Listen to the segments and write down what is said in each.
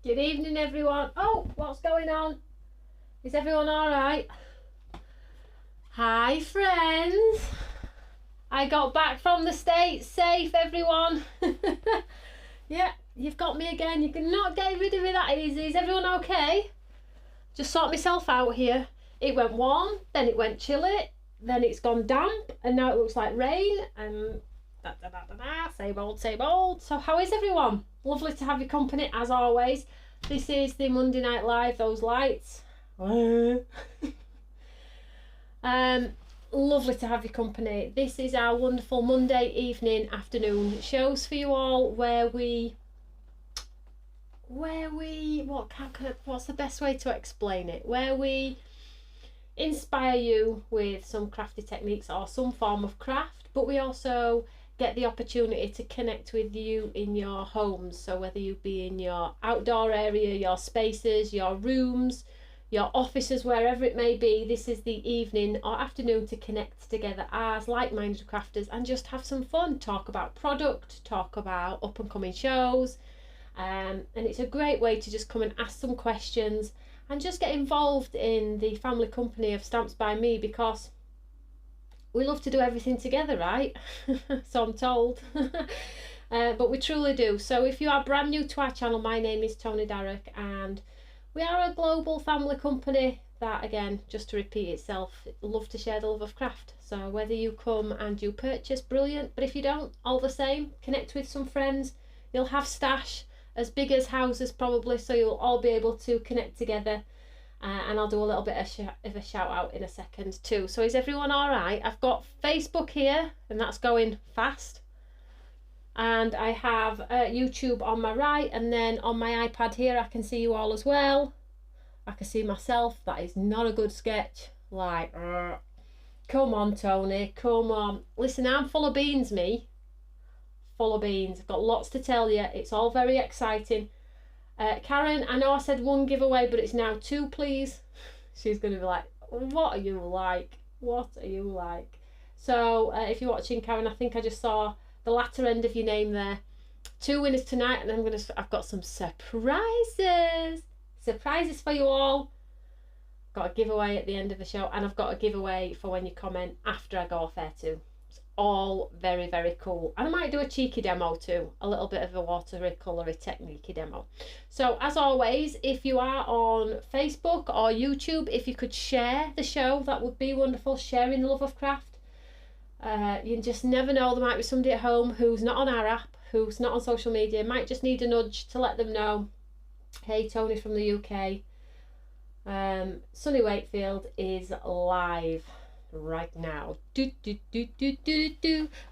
Good evening, everyone. Oh, what's going on? Is everyone all right? Hi, friends. I got back from the States safe, everyone. Yeah, you've got me again. You cannot get rid of me that easy. Is everyone okay? Just sort myself out here. It went warm, then it went chilly, then it's gone damp, and now it looks like rain, and same old, same old. So how is everyone? Lovely to have your company as always. This is the Monday Night Live, those lights. Lovely to have your company. This is our wonderful Monday evening afternoon shows for you all what's the best way to explain it? Where we inspire you with some crafty techniques or some form of craft, but we also get the opportunity to connect with you in your homes. So whether you be in your outdoor area, your spaces, your rooms, your offices, wherever it may be, this is the evening or afternoon to connect together as like-minded crafters and just have some fun, talk about product, talk about up and coming shows, and it's a great way to just come and ask some questions and just get involved in the family company of Stamps by Me, because we love to do everything together, right? So I'm told. But we truly do. So if you are brand new to our channel, my name is Tony Darrick, and we are a global family company that, again, just to repeat itself, love to share the love of craft. So whether you come and you purchase, brilliant. But if you don't, all the same, connect with some friends. You'll have stash as big as houses probably, so you'll all be able to connect together. And I'll do a little bit of a shout out in a second too. So is everyone all right? I've got Facebook here, and that's going fast. And I have YouTube on my right, and then on my iPad here I can see you all as well. I can see myself. That is not a good sketch. Like, come on, Tony, come on. Listen, I'm full of beans, me. Full of beans. I've got lots to tell you. It's all very exciting. Karen, I know I said one giveaway, but it's now two, please. She's going to be like, what are you like? What are you like? So if you're watching, Karen, I think I just saw the latter end of your name there. Two winners tonight, and I've got some surprises. Surprises for you all. Got a giveaway at the end of the show, and I've got a giveaway for when you comment after I go off air too. All very, very cool. And I might do a cheeky demo too, a little bit of a watercolory technique demo. So as always, if you are on Facebook or YouTube, if you could share the show, that would be wonderful. Sharing the love of craft. You just never know, there might be somebody at home who's not on our app, who's not on social media, might just need a nudge to let them know, hey, Tony from the UK, Sunny Wakefield is live right now.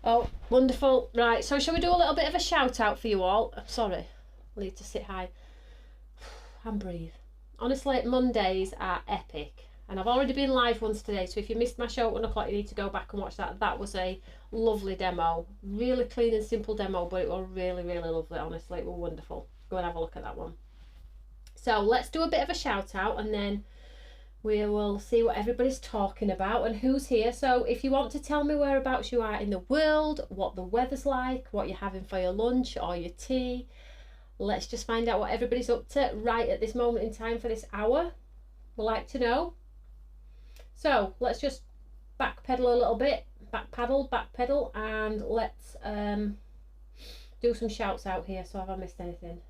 Oh, wonderful. Right, so shall we do a little bit of a shout out for you all? Sorry, I need to sit high and breathe. Honestly, Mondays are epic, and I've already been live once today, so if you missed my show at 1 o'clock, you need to go back and watch that. That was a lovely demo, really clean and simple demo, but it was really, really lovely. Honestly, it was wonderful. Go and have a look at that one. So let's do a bit of a shout out, and then we will see what everybody's talking about and who's here. So if you want to tell me whereabouts you are in the world, what the weather's like, what you're having for your lunch or your tea, let's just find out what everybody's up to right at this moment in time for this hour. We'd like to know. So let's just backpedal a little bit, backpedal, and let's do some shouts out here. So have I missed anything?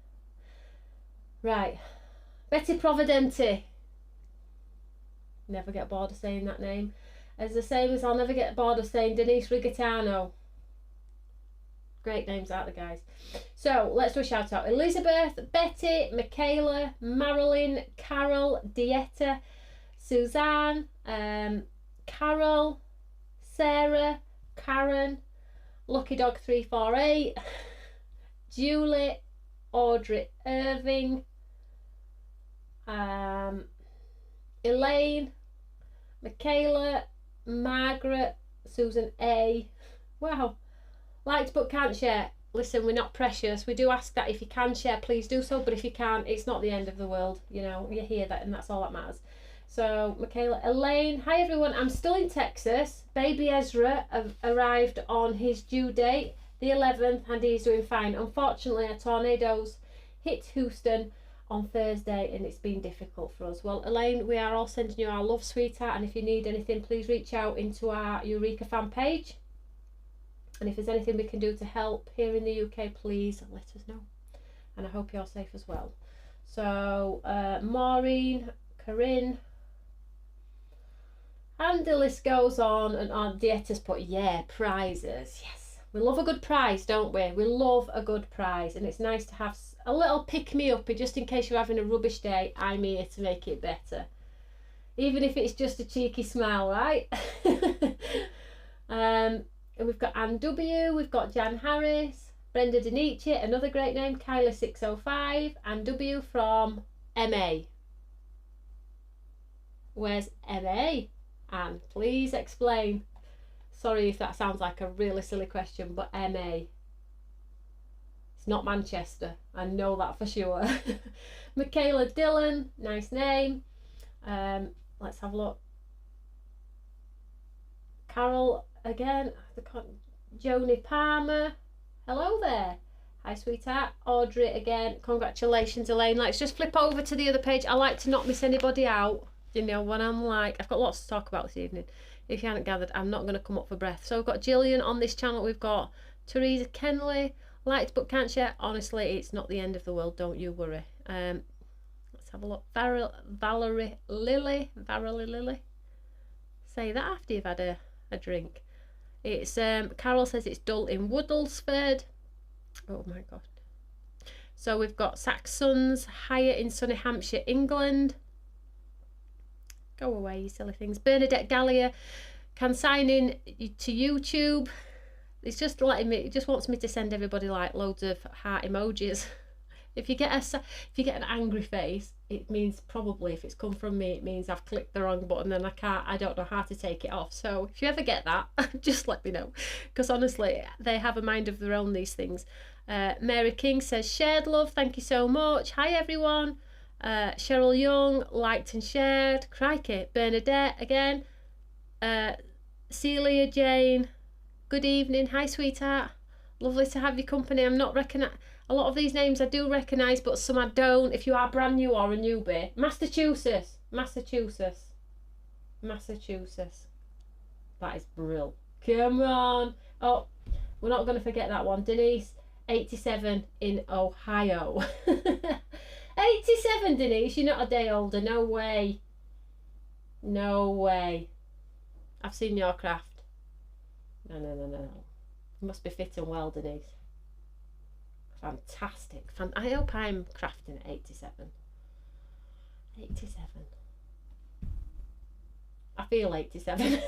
Right, Betty Providenti. Never get bored of saying that name. As the same as I'll never get bored of saying Denise Rigatano. Great names, aren't they, guys? So let's do a shout out. Elizabeth, Betty, Michaela, Marilyn, Carol, Dieta, Suzanne, Carol, Sarah, Karen, Lucky Dog 348, Julie, Audrey Irving, Elaine, Michaela, Margaret, Susan A. Wow. Liked but can't share. Listen, we're not precious. We do ask that if you can share, please do so. But if you can't, it's not the end of the world. You know, you hear that, and that's all that matters. So, Michaela, Elaine. Hi, everyone. I'm still in Texas. Baby Ezra arrived on his due date, the 11th, and he's doing fine. Unfortunately, a tornado's hit Houston on Thursday, and it's been difficult for us. Well, Elaine, we are all sending you our love, sweetheart, and if you need anything, please reach out into our Eureka fan page. And if there's anything we can do to help here in the UK, please let us know. And I hope you're safe as well. So, Maureen, Corinne, and the list goes on and on. Dietta's put, yeah, prizes. Yes, we love a good prize, don't we? We love a good prize, and it's nice to have a little pick-me-up just in case you're having a rubbish day. I'm here to make it better, even if it's just a cheeky smile, right? And we've got Anne W, we've got Jan Harris, Brenda Denici, another great name, Kyla 605, Anne W from MA. Where's MA? Anne, please explain. Sorry if that sounds like a really silly question, but MA. It's not Manchester, I know that for sure. Michaela Dillon, nice name. Let's have a look. Carol again. Joni Palmer, hello there. Hi sweetheart. Audrey again, congratulations Elaine. Let's just flip over to the other page. I like to not miss anybody out. You know, when I'm like, I've got lots to talk about this evening. If you haven't gathered, I'm not going to come up for breath. So we've got Gillian on this channel. We've got Teresa Kenley, liked but can't share. Honestly, it's not the end of the world. Don't you worry. Let's have a look. Valerie Lily. Say that after you've had a drink. It's Carol says it's dull in Woodlesford. Oh my god. So we've got Saxons higher in sunny Hampshire, England. Go away, you silly things. Bernadette Gallia can sign in to YouTube. It's just letting me. It just wants me to send everybody like loads of heart emojis. If you get an angry face, it means probably, if it's come from me, it means I've clicked the wrong button and I don't know how to take it off. So if you ever get that, just let me know, because honestly, they have a mind of their own, these things. Mary King says shared love. Thank you so much. Hi everyone. Cheryl Young liked and shared. Crikey. Bernadette again. Celia Jane, good evening. Hi sweetheart, lovely to have your company. I'm not a lot of these names I do recognise, but some I don't. If you are brand new or a newbie. Massachusetts. That is brill. Come on. Oh, we're not going to forget that one. Denise 87 in Ohio. 87, Denise, you're not a day older. No way. I've seen your craft. No. You must be fitting well, Denise. Fantastic. I hope I'm crafting at 87. I feel 87.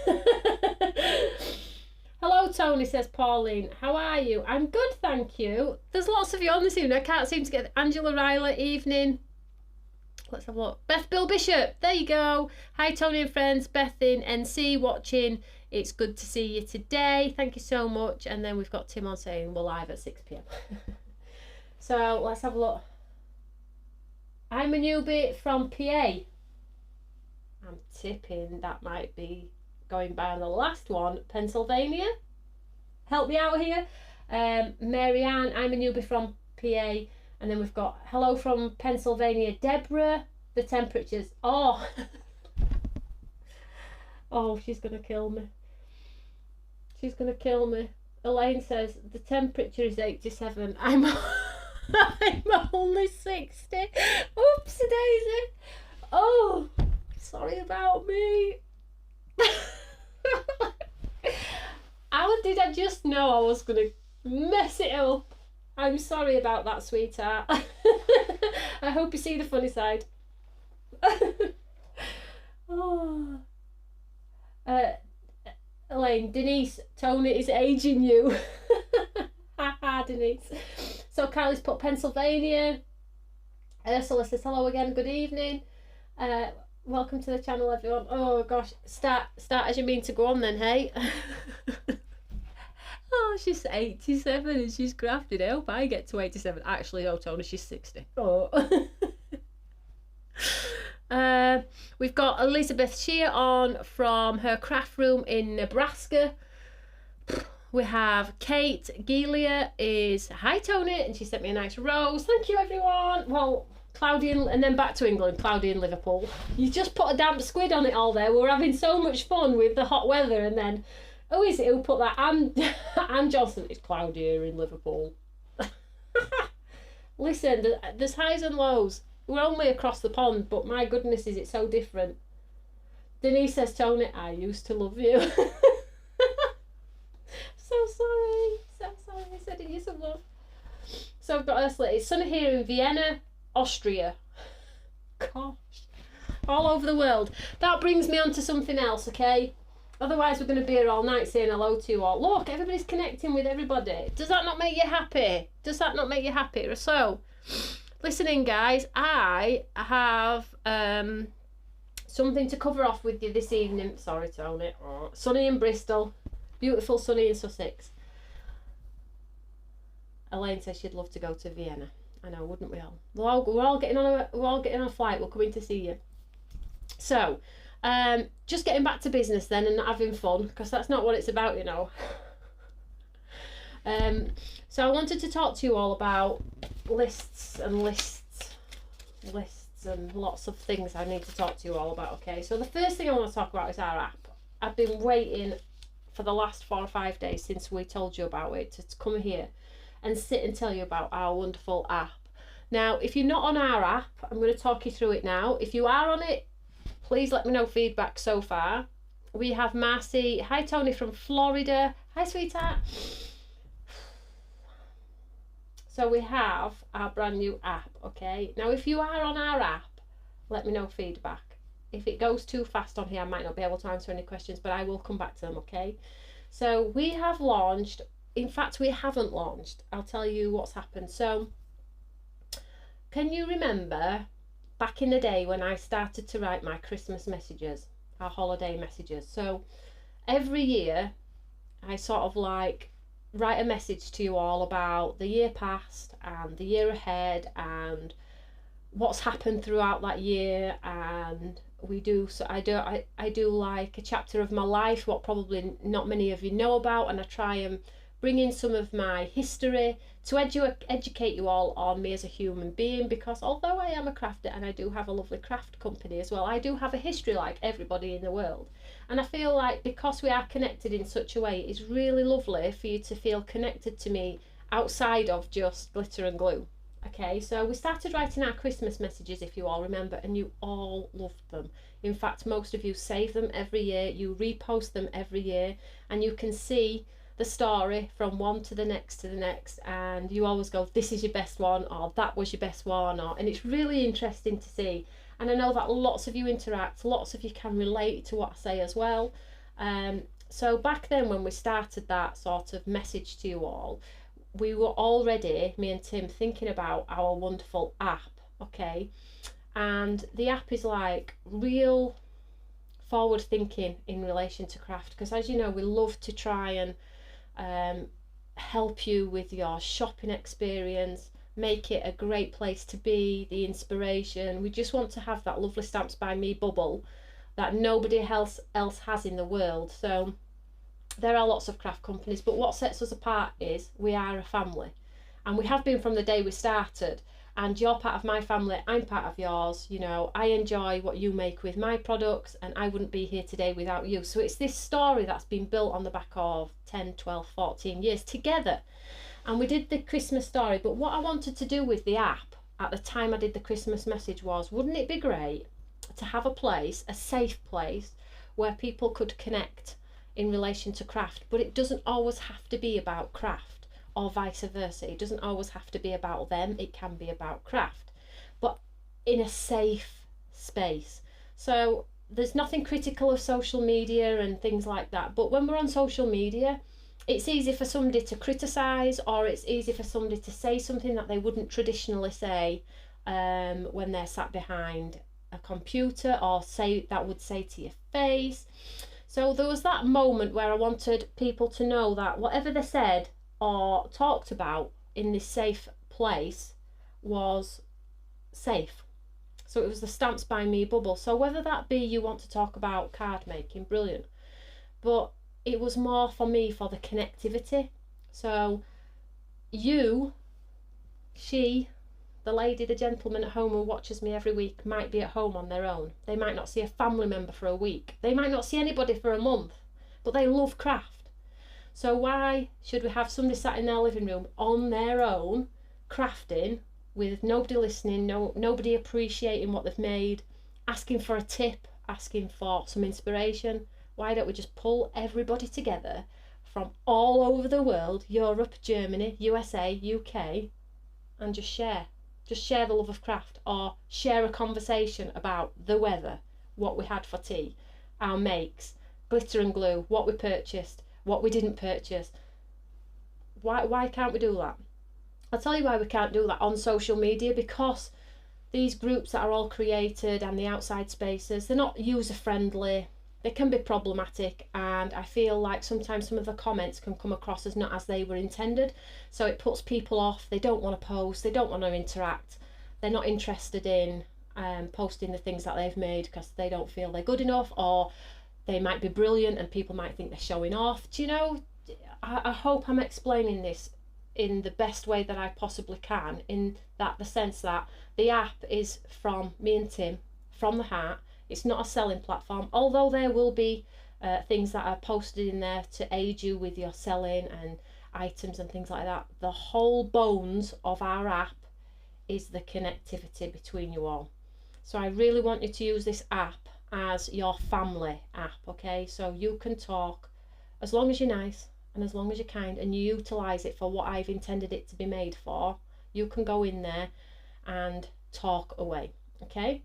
Hello Tony, says Pauline. How are you? I'm good, thank you. There's lots of you on this evening. I can't seem to get Angela Ryler, evening. Let's have a look. Beth Bill Bishop, there you go. Hi Tony and friends. Beth in NC watching. It's good to see you today. Thank you so much. And then we've got Tim on saying we're live at 6 p.m. So let's have a look. I'm a newbie from PA. I'm tipping that might be going by on the last one, Pennsylvania. Help me out here. Marianne, I'm a newbie from PA. And then we've got hello from Pennsylvania, Deborah. The temperatures, oh she's gonna kill me. Elaine says the temperature is 87. I'm only 60. Oops daisy. Oh, sorry about me. How did I just know I was gonna mess it up? I'm sorry about that, sweetheart. I hope you see the funny side. Oh. Elaine, Denise, Tony is aging you. Haha, Denise. So Kylie's put Pennsylvania. Ursula says hello again, good evening. Welcome to the channel, everyone. Oh gosh, start as you mean to go on then, hey. Oh, she's 87 and she's crafted. I hope I get to 87. Actually, oh, Tony, she's 60. Oh. We've got Elizabeth Shear on from her craft room in Nebraska. We have Kate Gelia is, hi Tony, and she sent me a nice rose. Thank you everyone. Well, cloudy and then back to England, cloudy in Liverpool. You just put a damp squid on it all there. We're having so much fun with the hot weather, and then, who is it who put that? Anne Johnson, it's cloudier in Liverpool. Listen, there's highs and lows. We're only across the pond, but my goodness, is it so different. Denise says, Tony, I used to love you. So sorry. I said it used to love. So I've got it's sunny here in Vienna, Austria. Gosh. All over the world. That brings me on to something else, okay? Otherwise we're going to be here all night saying hello to you all. Look, everybody's connecting with everybody. Does that not make you happy? Does that not make you happy? So, listening guys, I have something to cover off with you this evening. Sorry, Tony. Sunny in Bristol. Beautiful sunny in Sussex. Elaine says she'd love to go to Vienna. I know, wouldn't we all? We're all getting on a flight. We're coming to see you. So, just getting back to business then and not having fun, because that's not what it's about, you know. So I wanted to talk to you all about lists and lots of things I need to talk to you all about, okay? So the first thing I want to talk about is our app. I've been waiting for the last 4 or 5 days since we told you about it to come here and sit and tell you about our wonderful app. Now, if you're not on our app, I'm going to talk you through it now. If you are on it, please let me know feedback so far. We have Marcy. Hi, Tony from Florida. Hi, sweetheart. So we have our brand new app, okay? Now, if you are on our app, let me know feedback. If it goes too fast on here, I might not be able to answer any questions, but I will come back to them, okay? So we have launched, in fact, we haven't launched. I'll tell you what's happened. So, can you remember back in the day when I started to write my Christmas messages, our holiday messages? So, every year, I sort of like write a message to you all about the year past and the year ahead and what's happened throughout that year, and I do like a chapter of my life, what probably not many of you know about, and I try and bring in some of my history to educate you all on me as a human being, because although I am a crafter and I do have a lovely craft company as well, I do have a history like everybody in the world. And I feel like because we are connected in such a way, it's really lovely for you to feel connected to me outside of just glitter and glue. Okay, so we started writing our Christmas messages, if you all remember, and you all loved them. In fact, most of you save them every year, you repost them every year, and you can see the story from one to the next, and you always go, this is your best one, or that was your best one, and it's really interesting to see. And I know that lots of you interact, lots of you can relate to what I say as well. So back then when we started that sort of message to you all, we were already, me and Tim, thinking about our wonderful app, okay? And the app is like real forward thinking in relation to craft, because as you know, we love to try and help you with your shopping experience, make it a great place to be, the inspiration. We just want to have that lovely Stamps by Me bubble that nobody else has in the world. So there are lots of craft companies, but what sets us apart is we are a family, and we have been from the day we started. And you're part of my family, I'm part of yours. You know, I enjoy what you make with my products, and I wouldn't be here today without you. So it's this story that's been built on the back of 10, 12, 14 years together. And we did the Christmas story, but what I wanted to do with the app at the time I did the Christmas message was, wouldn't it be great to have a place, a safe place, where people could connect in relation to craft, but it doesn't always have to be about craft, or vice versa. It doesn't always have to be about them, it can be about craft, but in a safe space. So there's nothing critical of social media and things like that, but when we're on social media, it's easy for somebody to criticise, or it's easy for somebody to say something that they wouldn't traditionally say when they're sat behind a computer, or would say to your face. So there was that moment where I wanted people to know that whatever they said or talked about in this safe place was safe. So it was the Stamps by Me bubble. So whether that be you want to talk about card making, brilliant. But it was more for me for the connectivity. So you, she, the lady, the gentleman at home who watches me every week might be at home on their own. They might not see a family member for a week. They might not see anybody for a month, but they love craft. So why should we have somebody sat in their living room on their own, crafting, with nobody listening, nobody appreciating what they've made, asking for a tip, asking for some inspiration? Why don't we just pull everybody together from all over the world, Europe, Germany, USA, UK, and just share the love of craft, or share a conversation about the weather, what we had for tea, our makes, glitter and glue, what we purchased, what we didn't purchase. Why can't we do that? I'll tell you why we can't do that on social media, because these groups that are all created and the outside spaces, they're not user friendly. They can be problematic, and I feel like sometimes some of the comments can come across as not as they were intended, so it puts people off. They don't want to post, they don't want to interact, they're not interested in posting the things that they've made because they don't feel they're good enough, or they might be brilliant and people might think they're showing off. Do you know, I hope I'm explaining this in the best way that I possibly can, in that the sense that the app is from me and Tim, from the heart. It's not a selling platform, although there will be things that are posted in there to aid you with your selling and items and things like that. The whole bones of our app is the connectivity between you all. So I really want you to use this app as your family app, okay? So you can talk as long as you're nice and as long as you're kind and you utilise it for what I've intended it to be made for. You can go in there and talk away, okay?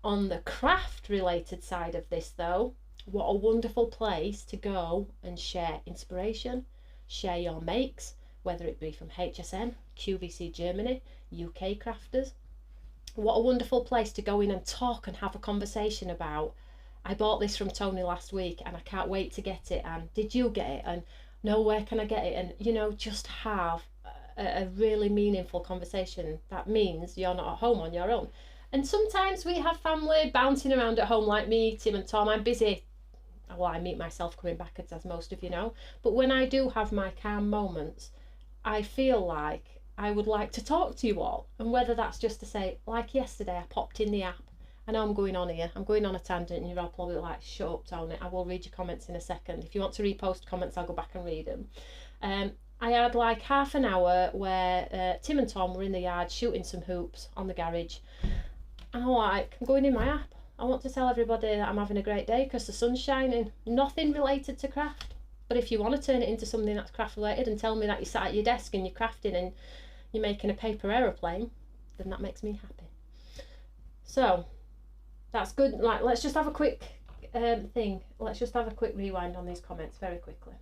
On the craft related side of this though, what a wonderful place to go and share inspiration, share your makes, whether it be from HSN, QVC Germany, UK crafters. What a wonderful place to go in and talk and have a conversation about, I bought this from Tony last week and I can't wait to get it, and did you get it, and no, where can I get it, and you know, just have a really meaningful conversation. That means you're not at home on your own. And sometimes we have family bouncing around at home like me, Tim and Tom. I'm busy. Well, I meet myself coming backwards, as most of you know. But when I do have my calm moments, I feel like I would like to talk to you all. And whether that's just to say, like yesterday, I popped in the app. I know I'm going on here. I'm going on a tangent and you're all probably like, shut up, Tony. I will read your comments in a second. If you want to repost comments, I'll go back and read them. I had like half an hour where Tim and Tom were in the yard shooting some hoops on the garage. And I'm going in my app. I want to tell everybody that I'm having a great day because the sun's shining. Nothing related to craft. But if you want to turn it into something that's craft related and tell me that you sat at your desk and you're crafting and you're making a paper aeroplane, then that makes me happy. So that's good. Like, let's just have a quick thing. Let's just have a quick rewind on these comments very quickly.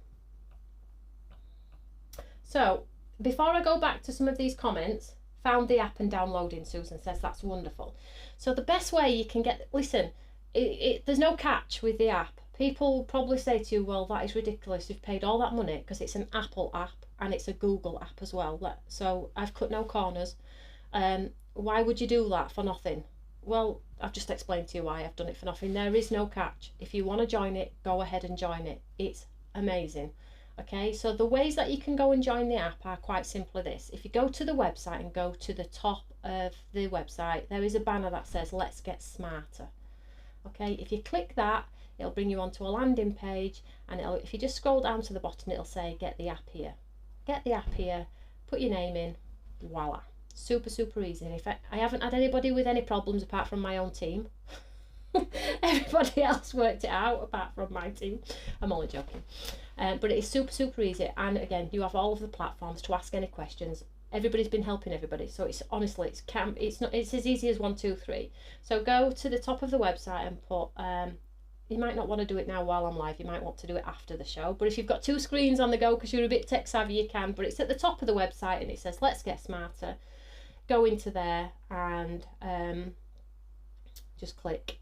So before I go back to some of these comments, found the app and downloading, Susan says that's wonderful. So the best way you can get, listen, there's no catch with the app. People probably say to you, well, that is ridiculous, you've paid all that money, because it's an Apple app and it's a Google app as well. So I've cut no corners. Why would you do that for nothing? Well, I've just explained to you why I've done it for nothing. There is no catch. If you want to join it, go ahead and join it. It's amazing. Okay, so the ways that you can go and join the app are quite simply this. If you go to the website and go to the top of the website, there is a banner that says Let's Get Smarter. Okay, if you click that, it'll bring you onto a landing page, and if you just scroll down to the bottom, it'll say Get the app here. Get the app here, put your name in, voila. Super, super easy. And if I haven't had anybody with any problems apart from my own team. Everybody else worked it out apart from my team. I'm only joking. But it is super, super easy. And again, you have all of the platforms to ask any questions. Everybody's been helping everybody. So it's honestly, it's as easy as 1, 2, 3. So go to the top of the website and put, you might not want to do it now while I'm live. You might want to do it after the show. But if you've got 2 screens on the go because you're a bit tech savvy, you can. But it's at the top of the website and it says, Let's Get Smarter. Go into there and just click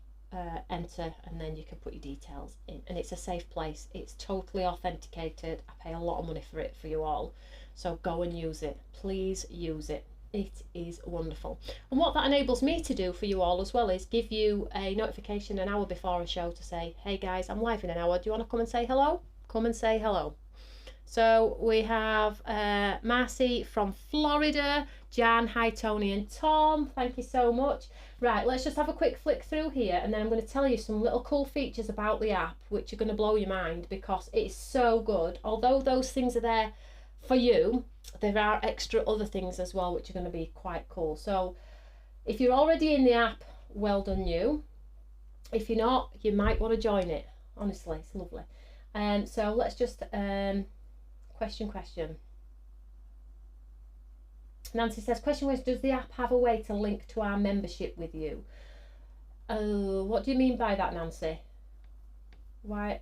enter, and then you can put your details in, and it's a safe place. It's totally authenticated. I pay a lot of money for it for you all, so go and use it. Please use it. It is wonderful. And what that enables me to do for you all as well is give you a notification an hour before a show to say, hey guys, I'm live in an hour, do you want to come and say hello? Come and say hello. So we have Marcy from Florida, Jan, hi Tony and Tom, thank you so much. Right, let's just have a quick flick through here, and then I'm going to tell you some little cool features about the app which are going to blow your mind, because it's so good. Although those things are there for you, there are extra other things as well which are going to be quite cool. So if you're already in the app, well done you. If you're not, you might want to join it. Honestly, it's lovely. So let's just question. Nancy says, question was, does the app have a way to link to our membership with you? Oh, what do you mean by that, Nancy? Why?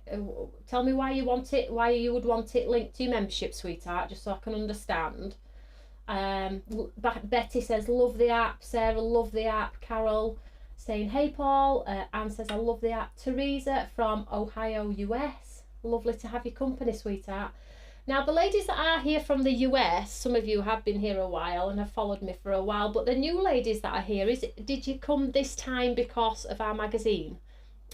Tell me why you want it, why you would want it linked to your membership, sweetheart, just so I can understand. Betty says, love the app. Sarah, love the app. Carol saying, hey Paul. Anne says, I love the app. Teresa from Ohio, US. Lovely to have your company, sweetheart. Now, the ladies that are here from the US, some of you have been here a while and have followed me for a while, but the new ladies that are here, did you come this time because of our magazine,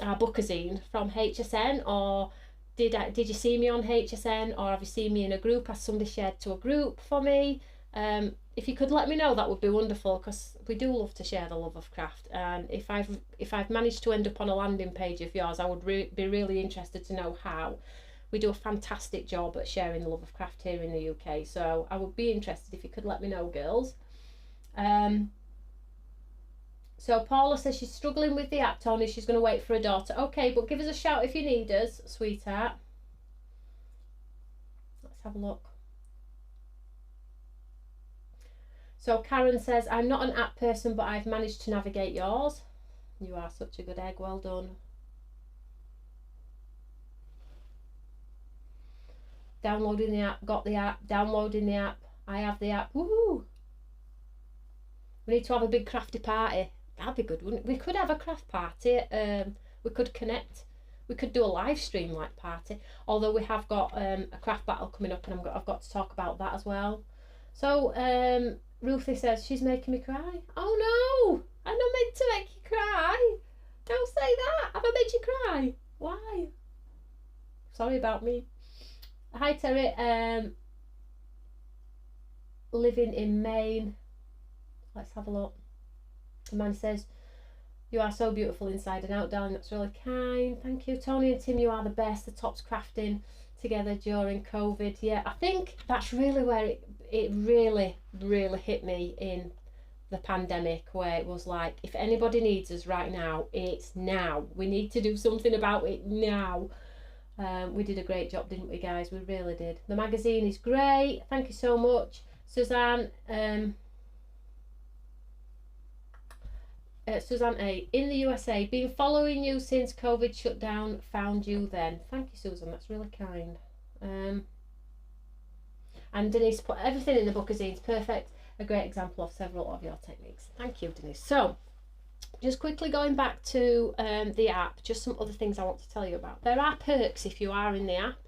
our Bookazine from HSN, or did you see me on HSN, or have you seen me in a group? Has somebody shared to a group for me? If you could let me know, that would be wonderful, because we do love to share the love of craft. And if I've managed to end up on a landing page of yours, I would be really interested to know how. We do a fantastic job at sharing the love of craft here in the UK, so I would be interested if you could let me know, girls. So Paula says she's struggling with the app, Tony. She's going to wait for her daughter. Okay, but give us a shout if you need us, sweetheart. Let's have a look. So Karen says, I'm not an app person, but I've managed to navigate yours. You are such a good egg, well done. Downloading the app, got the app, downloading the app, I have the app, woohoo! We need to have a big crafty party. That'd be good, wouldn't it? We could have a craft party, we could connect, we could do a live stream like party, although we have got a craft battle coming up, and I've got to talk about that as well. So Ruthie says, she's making me cry. Oh no, I'm not meant to make you cry. Don't say that. Have I made you cry? Why? Sorry about me. Hi Terry, living in Maine. Let's have a look. The man says, you are so beautiful inside and out, darling. That's really kind. Thank you. Tony and Tim, you are the best. The tops crafting together during COVID. Yeah, I think that's really where it really hit me in the pandemic, where it was like, if anybody needs us right now, it's now. We need to do something about it now. We did a great job, didn't we, guys? We really did. The magazine is great. Thank you so much, Suzanne. Suzanne A. In the USA, been following you since COVID shut down. Found you then. Thank you, Susan. That's really kind. And Denise put everything in the Bookazine. It's perfect. A great example of several of your techniques. Thank you, Denise. So, just quickly going back to the app, just some other things I want to tell you about. There are perks if you are in the app,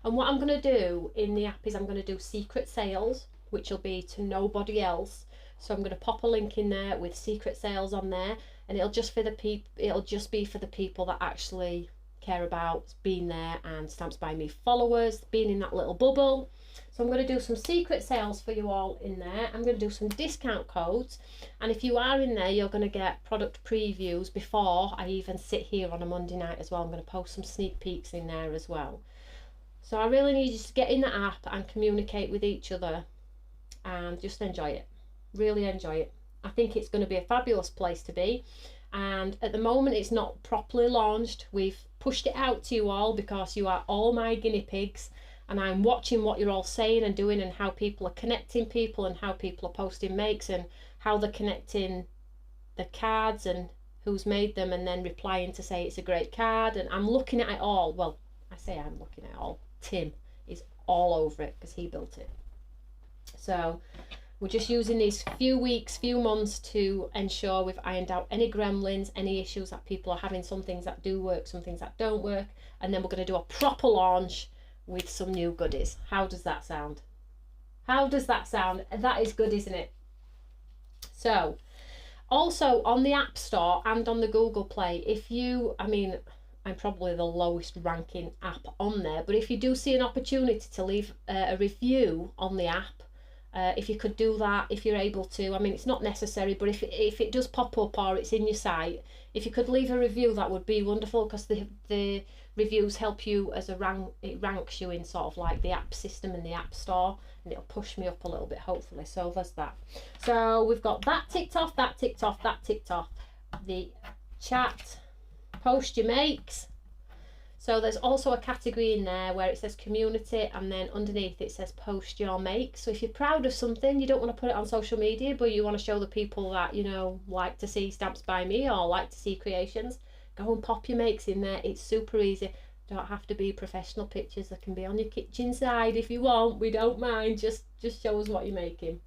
and what I'm going to do in the app is I'm going to do secret sales, which will be to nobody else. So I'm going to pop a link in there with secret sales on there, and it'll just be for the people that actually care about being there and Stamps by Me followers, being in that little bubble. So I'm going to do some secret sales for you all in there. I'm going to do some discount codes, and if you are in there, you're going to get product previews before I even sit here on a Monday night as well. I'm going to post some sneak peeks in there as well. So I really need you to get in the app and communicate with each other and just enjoy it. Really enjoy it. I think it's going to be a fabulous place to be, and at the moment it's not properly launched. We've pushed it out to you all because you are all my guinea pigs, and I'm watching what you're all saying and doing, and how people are connecting people, and how people are posting makes, and how they're connecting the cards and who's made them, and then replying to say it's a great card. And I'm looking at it all. Well, I say I'm looking at it all. Tim is all over it because he built it. So we're just using these few weeks, few months to ensure we've ironed out any gremlins, any issues that people are having, some things that do work, some things that don't work, and then we're going to do a proper launch with some new goodies. How does that sound? How does that sound? That is good, isn't it? So, also on the App Store and on the Google Play, if you, I mean, I'm probably the lowest ranking app on there, but if you do see an opportunity to leave a review on the app, If you could do that, if you're able to. I mean, it's not necessary, but if it does pop up or it's in your site, if you could leave a review, that would be wonderful, because the reviews help you as it ranks you in sort of like the app system and the app store, and it'll push me up a little bit, hopefully. So there's that. So we've got that ticked off, that ticked off, that ticked off. The chat, post your makes. So there's also a category in there where it says community, and then underneath it says post your make. So if you're proud of something, you don't want to put it on social media, but you want to show the people that, you know, like to see stamps by me or like to see creations, go and pop your makes in there. It's super easy. Don't have to be professional pictures. They can be on your kitchen side if you want. We don't mind. Just show us what you're making.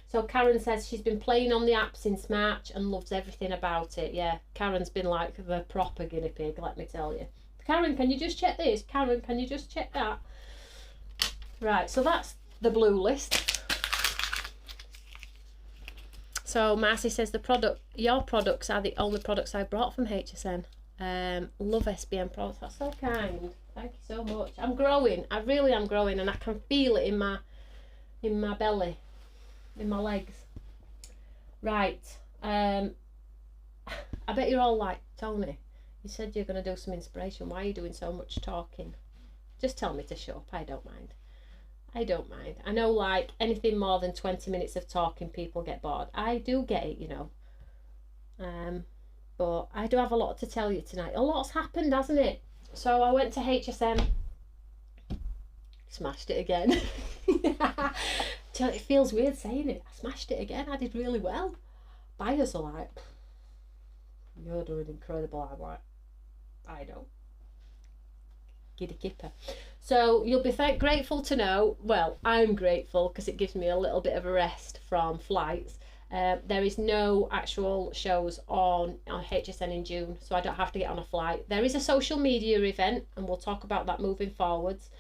So Karen says she's been playing on the app since March and loves everything about it. Yeah, Karen's been like the proper guinea pig, let me tell you. Karen, can you just check this? Karen, can you just check that? Right, so that's the blue list. So Marcy says your products are the only products I brought from HSN. Love SBM products. That's so kind. Thank you so much. I'm growing. I really am growing, and I can feel it in my belly. In my legs. Right, I bet you're all like, Tony, you said you're going to do some inspiration. Why are you doing so much talking? Just tell me to shut up. I don't mind. I don't mind. I know, like, anything more than 20 minutes of talking, people get bored. I do get it, you know. But I do have a lot to tell you tonight. A lot's happened, hasn't it? So I went to HSM. Smashed it again. It feels weird saying it. I smashed it again. I did really well. Buyers are like, you're doing incredible. I'm like, I don't. Giddy kipper. So you'll be grateful to know, well, I'm grateful because it gives me a little bit of a rest from flights. There is no actual shows on HSN in June, so I don't have to get on a flight. There is a social media event, and we'll talk about that moving forwards.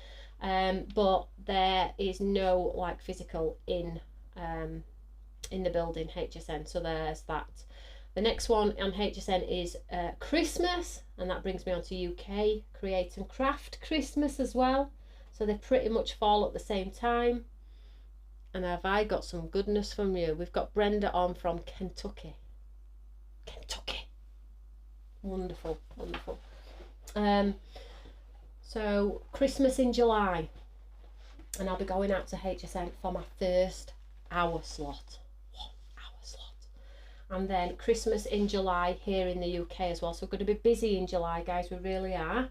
But there is no like physical in the building HSN, so there's that. The next one on HSN is Christmas, and that brings me on to UK Create and Craft Christmas as well, so they pretty much fall at the same time. And have I got some goodness from you? We've got Brenda on from Kentucky. Wonderful. So Christmas in July, and I'll be going out to HSN for my first hour slot. 1 hour slot. And then Christmas in July here in the UK as well. So we're going to be busy in July, guys. We really are.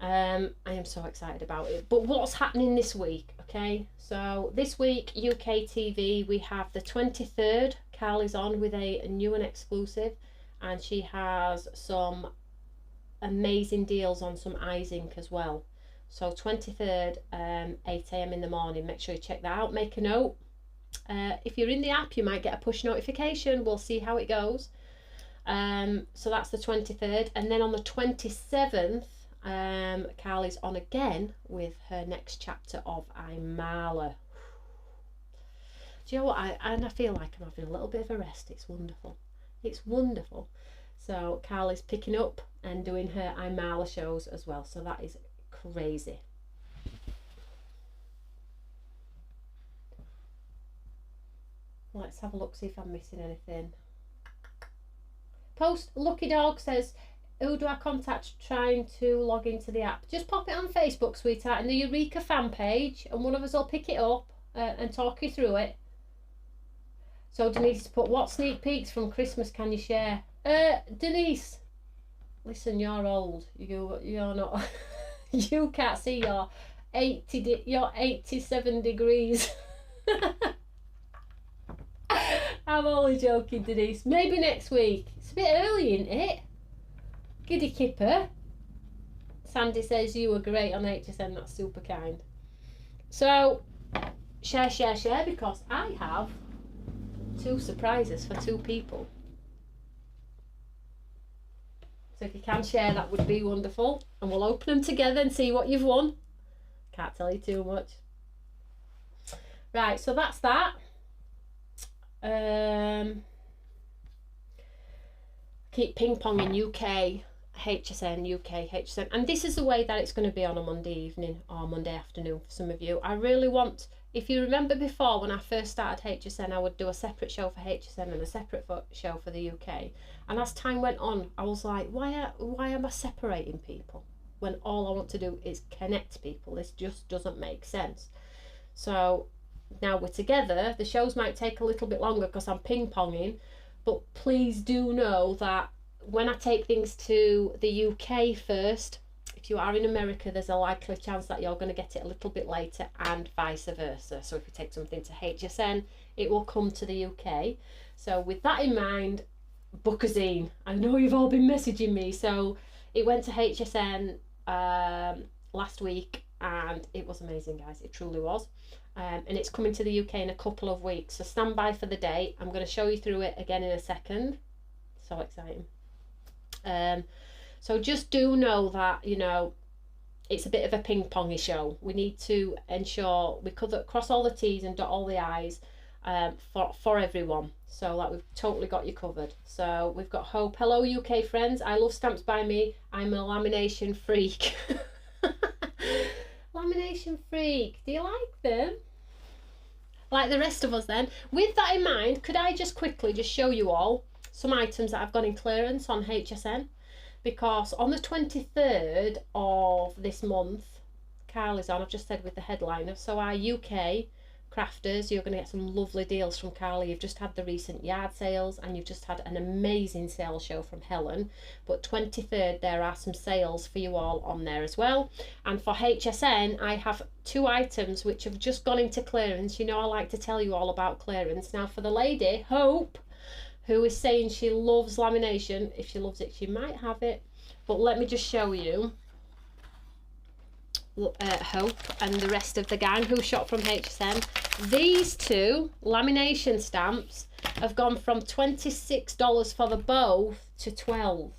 I am so excited about it. But what's happening this week? Okay, so this week UK TV, we have the 23rd. Carly's on with a new and exclusive, and she has some amazing deals on some eyes ink as well. So 23rd, 8 AM in the morning. Make sure you check that out. Make a note. If you're in the app, you might get a push notification. We'll see how it goes. So that's the 23rd, and then on the 27th, Carly's on again with her next chapter of Imala. Do you know what? I feel like I'm having a little bit of a rest. It's wonderful. It's wonderful. So Carly's picking up and doing her Imala shows as well. So that is crazy. Let's have a look, see if I'm missing anything. Post Lucky Dog says, who do I contact trying to log into the app? Just pop it on Facebook, sweetheart, in the Eureka fan page, and one of us will pick it up and talk you through it. So Denise put, what sneak peeks from Christmas can you share? Denise, listen, you're old. You're not. You can't see your 87 degrees. I'm only joking, Denise. Maybe next week. It's a bit early, isn't it? Giddy kipper. Sandy says you were great on HSN. That's super kind. So share, because I have 2 surprises for 2 people. So if you can share, that would be wonderful, and we'll open them together and see what you've won. Can't tell you too much. Right, so that's that. Keep ping ponging UK HSN UK, HSN, and this is the way that it's going to be on a Monday evening or Monday afternoon for some of you. I really want, if you remember before when I first started HSN, I would do a separate show for HSN and a separate show for the UK, and as time went on I was like, why am I separating people when all I want to do is connect people? This just doesn't make sense. So now we're together. The shows might take a little bit longer because I'm ping-ponging, but please do know that when I take things to the UK first, if you are in America, there's a likely chance that you're going to get it a little bit later, and vice versa. So if you take something to HSN, it will come to the UK. So with that in mind, Bookazine, I know you've all been messaging me. So it went to HSN last week, and it was amazing, guys. It truly was. And it's coming to the UK in a couple of weeks. So stand by for the date. I'm going to show you through it again in a second. So exciting. So just do know that, you know, it's a bit of a ping-pongy show. We need to ensure we cross all the T's and dot all the I's for everyone, so that we've totally got you covered. So we've got Hope. Hello UK friends, I love stamps by me. I'm a lamination freak. Lamination freak. Do you like them? Like the rest of us then. With that in mind, could I just quickly just show you all some items that I've got in clearance on HSN, because on the 23rd of this month, Carly's on, I've just said with the headliner, so our UK crafters, you're going to get some lovely deals from Carly. You've just had the recent yard sales, and you've just had an amazing sale show from Helen, but 23rd there are some sales for you all on there as well. And for HSN, I have 2 items which have just gone into clearance. You know I like to tell you all about clearance. Now for the lady, Hope, who is saying she loves lamination, if she loves it, she might have it. But let me just show you Hope and the rest of the gang who shop from HSN. These 2 lamination stamps have gone from $26 for the both to $12.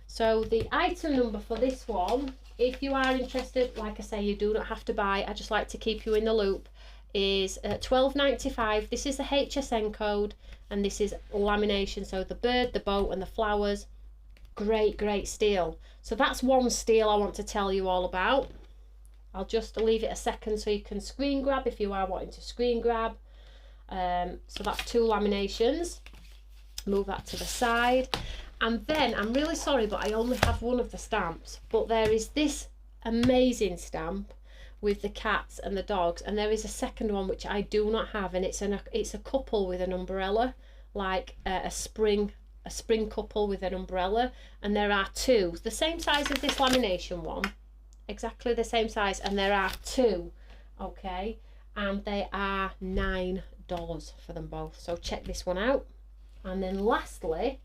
So the item number for this one, if you are interested, like I say, you do not have to buy, I just like to keep you in the loop, is $12.95. This is the HSN code, and this is lamination, so the bird, the boat and the flowers. Great steal. So that's one steal I want to tell you all about. I'll just leave it a second so you can screen grab if you are wanting to screen grab. So that's 2 laminations. Move that to the side, and then I'm really sorry but I only have one of the stamps, but there is this amazing stamp with the cats and the dogs, and there is a second one which I do not have, and it's a couple with an umbrella, like a spring couple with an umbrella, and there are 2 the same size as this lamination one, exactly the same size, and there are 2, okay, and they are $9 for them both. So check this one out. And then lastly,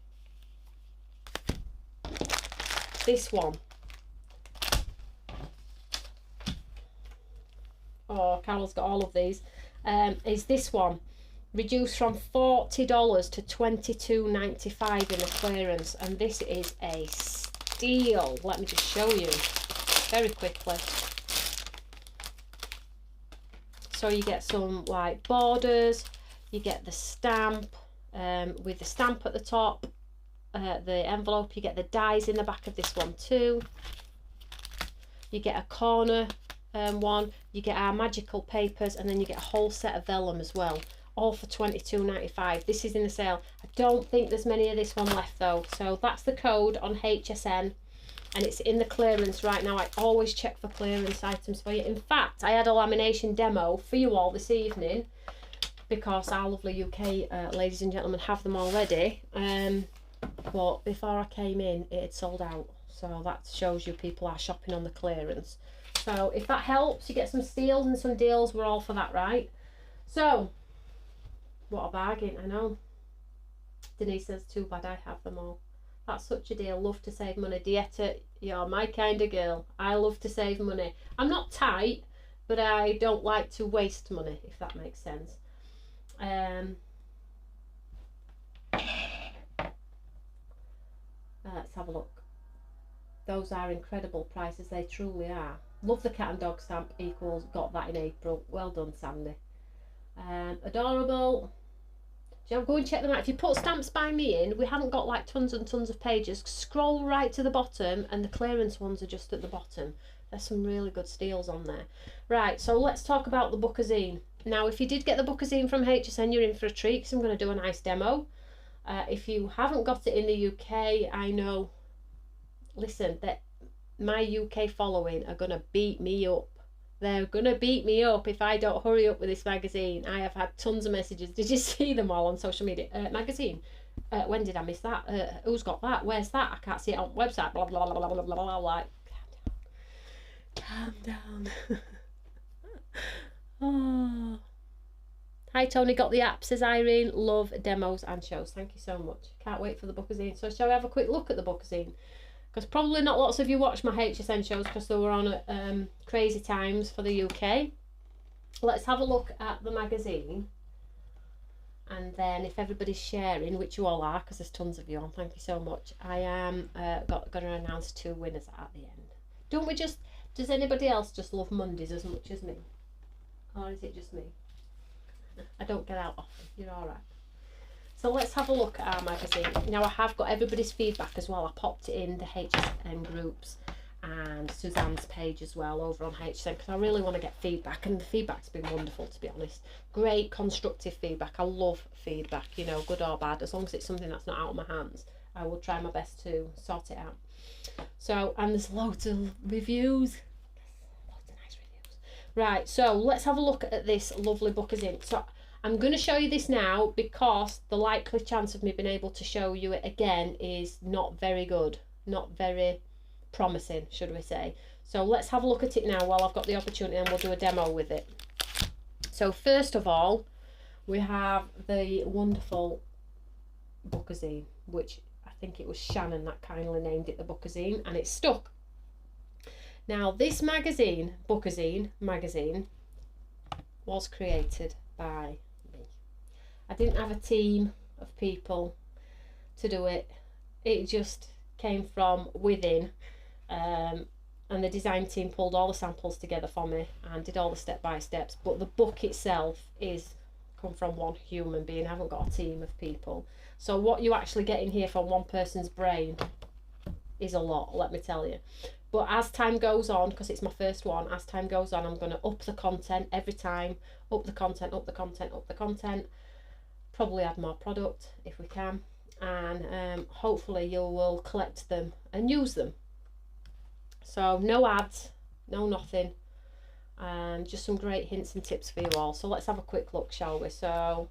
this one. Oh, Carol's got all of these. Is this one reduced from $40 to $22.95 in the clearance, and this is a steal. Let me just show you very quickly. So you get some like borders, you get the stamp with the stamp at the top, the envelope, you get the dies in the back of this one too, you get a corner one, you get our magical papers, and then you get a whole set of vellum as well, all for $22.95. This is in the sale. I don't think there's many of this one left though. So that's the code on HSN, and it's in the clearance right now. I always check for clearance items for you. In fact, I had a lamination demo for you all this evening because our lovely UK ladies and gentlemen have them already, but before I came in it had sold out, so that shows you people are shopping on the clearance. So if that helps, you get some steals and some deals, we're all for that, right? So what a bargain. I know Denise says too bad I have them all. That's such a deal. Love to save money. Dieta, you're my kind of girl. I love to save money. I'm not tight, but I don't like to waste money, if that makes sense. Let's have a look. Those are incredible prices, they truly are. Love the cat and dog stamp equals got that in April. Well done, Sandy. Adorable. So go and check them out. If you put Stamps by Me in, we haven't got like tons and tons of pages. Scroll right to the bottom and the clearance ones are just at the bottom. There's some really good steals on there. Right, so let's talk about the Bookazine. Now, if you did get the Bookazine from HSN, you're in for a treat because I'm going to do a nice demo. If you haven't got it in the UK, I know, listen, that my UK following are going to beat me up. They're going to beat me up if I don't hurry up with this magazine. I have had tons of messages. Did you see them all on social media? Magazine? When did I miss that? Who's got that? Where's that? I can't see it on the website. Blah, blah, blah, blah, blah, blah, blah. Like, calm down. Oh. Hi Tony, got the app, says Irene. Love demos and shows. Thank you so much. Can't wait for the Bookazine. So shall we have a quick look at the Bookazine? Because probably not lots of you watch my HSN shows because they were on at crazy times for the UK. Let's have a look at the magazine. And then if everybody's sharing, which you all are, because there's tons of you on, thank you so much. I am going to announce 2 winners at the end. Don't we just, does anybody else just love Mondays as much as me? Or is it just me? I don't get out often, you're alright. So let's have a look at our magazine. Now I have got everybody's feedback as well. I popped it in the HSN groups and Suzanne's page as well over on HSN because I really want to get feedback, and the feedback's been wonderful, to be honest. Great constructive feedback. I love feedback, you know, good or bad. As long as it's something that's not out of my hands, I will try my best to sort it out. So, and there's loads of reviews. Loads of nice reviews. Right, so let's have a look at this lovely Bookazine. So I'm going to show you this now because the likely chance of me being able to show you it again is not very good, not very promising, should we say. So let's have a look at it now while I've got the opportunity, and we'll do a demo with it. So first of all, we have the wonderful Bookazine, which I think it was Shannon that kindly named it the Bookazine, and it's stuck. Now this magazine, Bookazine magazine, was created by me. I didn't have a team of people to do it. It just came from within, and the design team pulled all the samples together for me and did all the step-by-steps, but the book itself is come from one human being. I haven't got a team of people. So what you actually get in here from one person's brain is a lot, let me tell you. But as time goes on, because it's my first one, as time goes on, I'm going to up the content every time. Up the content, up the content, up the content. Probably add more product if we can. And hopefully you will collect them and use them. So no ads, no nothing. Just some great hints and tips for you all. So let's have a quick look, shall we? So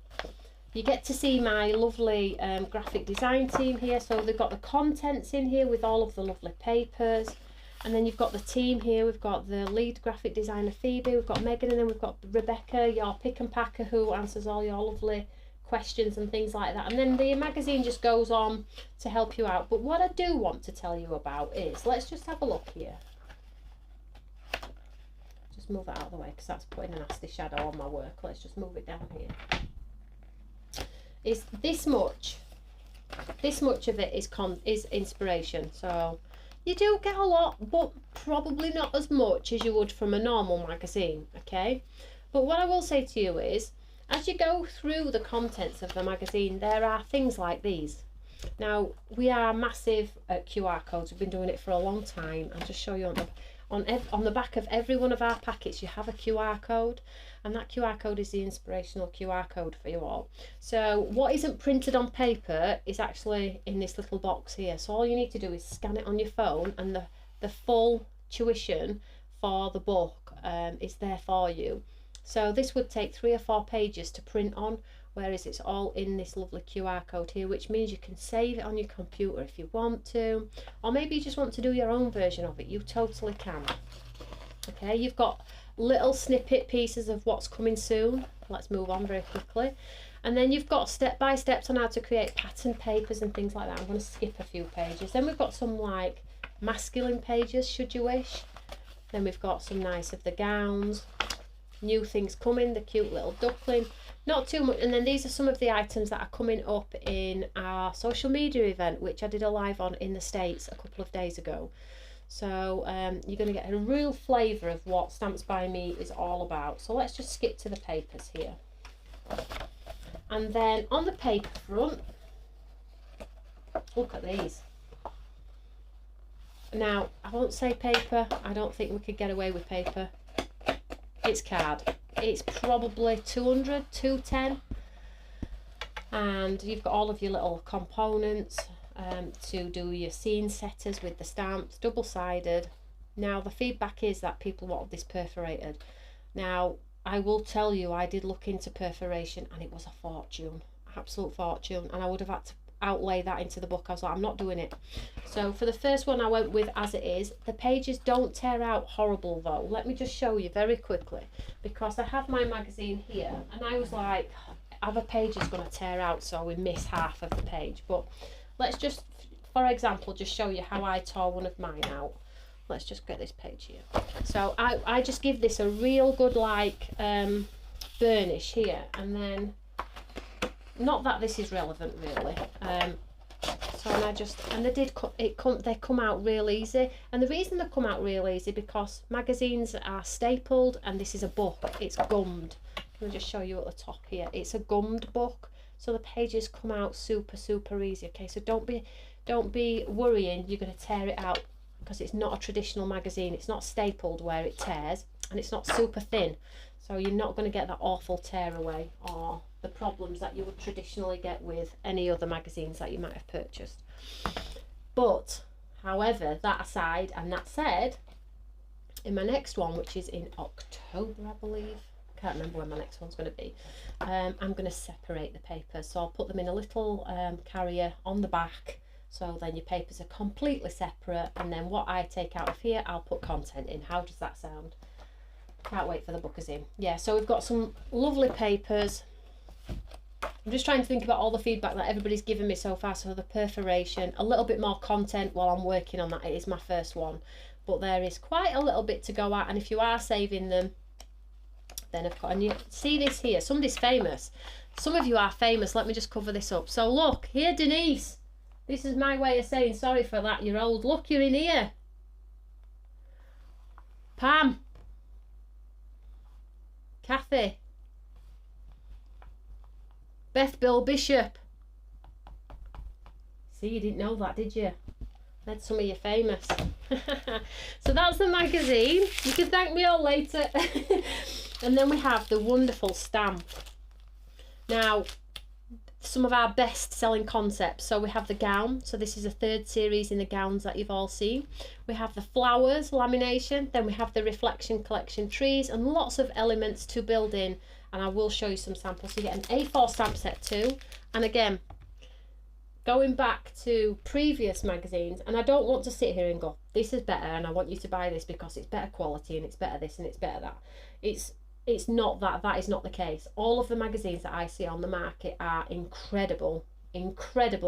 you get to see my lovely graphic design team here. So they've got the contents in here with all of the lovely papers. And then you've got the team here. We've got the lead graphic designer Phoebe, we've got Megan, and then we've got Rebecca, your pick and packer, who answers all your lovely questions and things like that. And then the magazine just goes on to help you out. But what I do want to tell you about is, let's just have a look here. Just move that out of the way because that's putting a nasty shadow on my work. Let's just move it down here. Is this much of it is inspiration. So you do get a lot, but probably not as much as you would from a normal magazine, okay? But what I will say to you is, as you go through the contents of the magazine, there are things like these. Now, we are massive at QR codes. We've been doing it for a long time. I'll just show you on the back of every one of our packets, you have a QR code, and that QR code is the inspirational QR code for you all. So what isn't printed on paper is actually in this little box here. So all you need to do is scan it on your phone, and the full tuition for the book is there for you. So this would take 3 or 4 pages to print on, whereas it's all in this lovely QR code here, which means you can save it on your computer if you want to, or maybe you just want to do your own version of it. You totally can. Okay, you've got little snippet pieces of what's coming soon. Let's move on very quickly. And then you've got step-by-steps on how to create pattern papers and things like that. I'm going to skip a few pages. Then we've got some like masculine pages, should you wish. Then we've got some nice of the gowns. New things coming, the cute little duckling, not too much. And then these are some of the items that are coming up in our social media event, which I did a live on in the States a couple of days ago. So you're going to get a real flavour of what Stamps by Me is all about. So let's just skip to the papers here. And then on the paper front, look at these. Now, I won't say paper. I don't think we could get away with paper. It's card. It's probably 200, 210. And you've got all of your little components to do your scene setters with the stamps, double-sided. Now, the feedback is that people want this perforated. Now, I will tell you, I did look into perforation and it was a fortune, absolute fortune. And I would have had to outlay that into the book. I was like, I'm not doing it. So for the first one, I went with as it is. The pages don't tear out horrible though. Let me just show you very quickly, because I have my magazine here and I was like, other page is going to tear out, so we miss half of the page. But let's just, for example, just show you how I tore one of mine out. Let's just get this page here. So I just give this a real good like burnish here, and then, not that this is relevant really, so and they come out real easy. And the reason they come out real easy, because magazines are stapled and this is a book, it's gummed. Let me just show you at the top here. It's a gummed book, so the pages come out super easy. Okay, so don't be worrying you're going to tear it out, because it's not a traditional magazine. It's not stapled where it tears, and it's not super thin, so you're not going to get that awful tear away or the problems that you would traditionally get with any other magazines that you might have purchased. But however, that aside, and that said, in my next one, which is in October I believe, can't remember when my next one's going to be, I'm going to separate the papers. So I'll put them in a little carrier on the back, so then your papers are completely separate, and then what I take out of here I'll put content in. How does that sound? Can't wait for the Bookazine. Yeah, so we've got some lovely papers. I'm just trying to think about all the feedback that everybody's given me so far. So the perforation, a little bit more content while I'm working on that. It is my first one, but there is quite a little bit to go at, and if you are saving them, then I've got, and you see this here, somebody's famous. Some of you are famous. Let me just cover this up. So look here, Denise, this is my way of saying sorry for that, you're old. Look, you're in here. Pam, Kathy, Beth Bill Bishop. See, you didn't know that, did you? That's some of you famous. So that's the magazine. You can thank me all later. And then we have the wonderful stamp. Now, some of our best selling concepts. So we have the gown. So this is a third series in the gowns that you've all seen. We have the flowers lamination. Then we have the reflection collection trees, and lots of elements to build in. And I will show you some samples. So you get an A4 stamp set too. And again, going back to previous magazines, and I don't want to sit here and go, this is better and I want you to buy this because it's better quality and it's better this and it's better that. It's not that. That is not the case. All of the magazines that I see on the market are incredible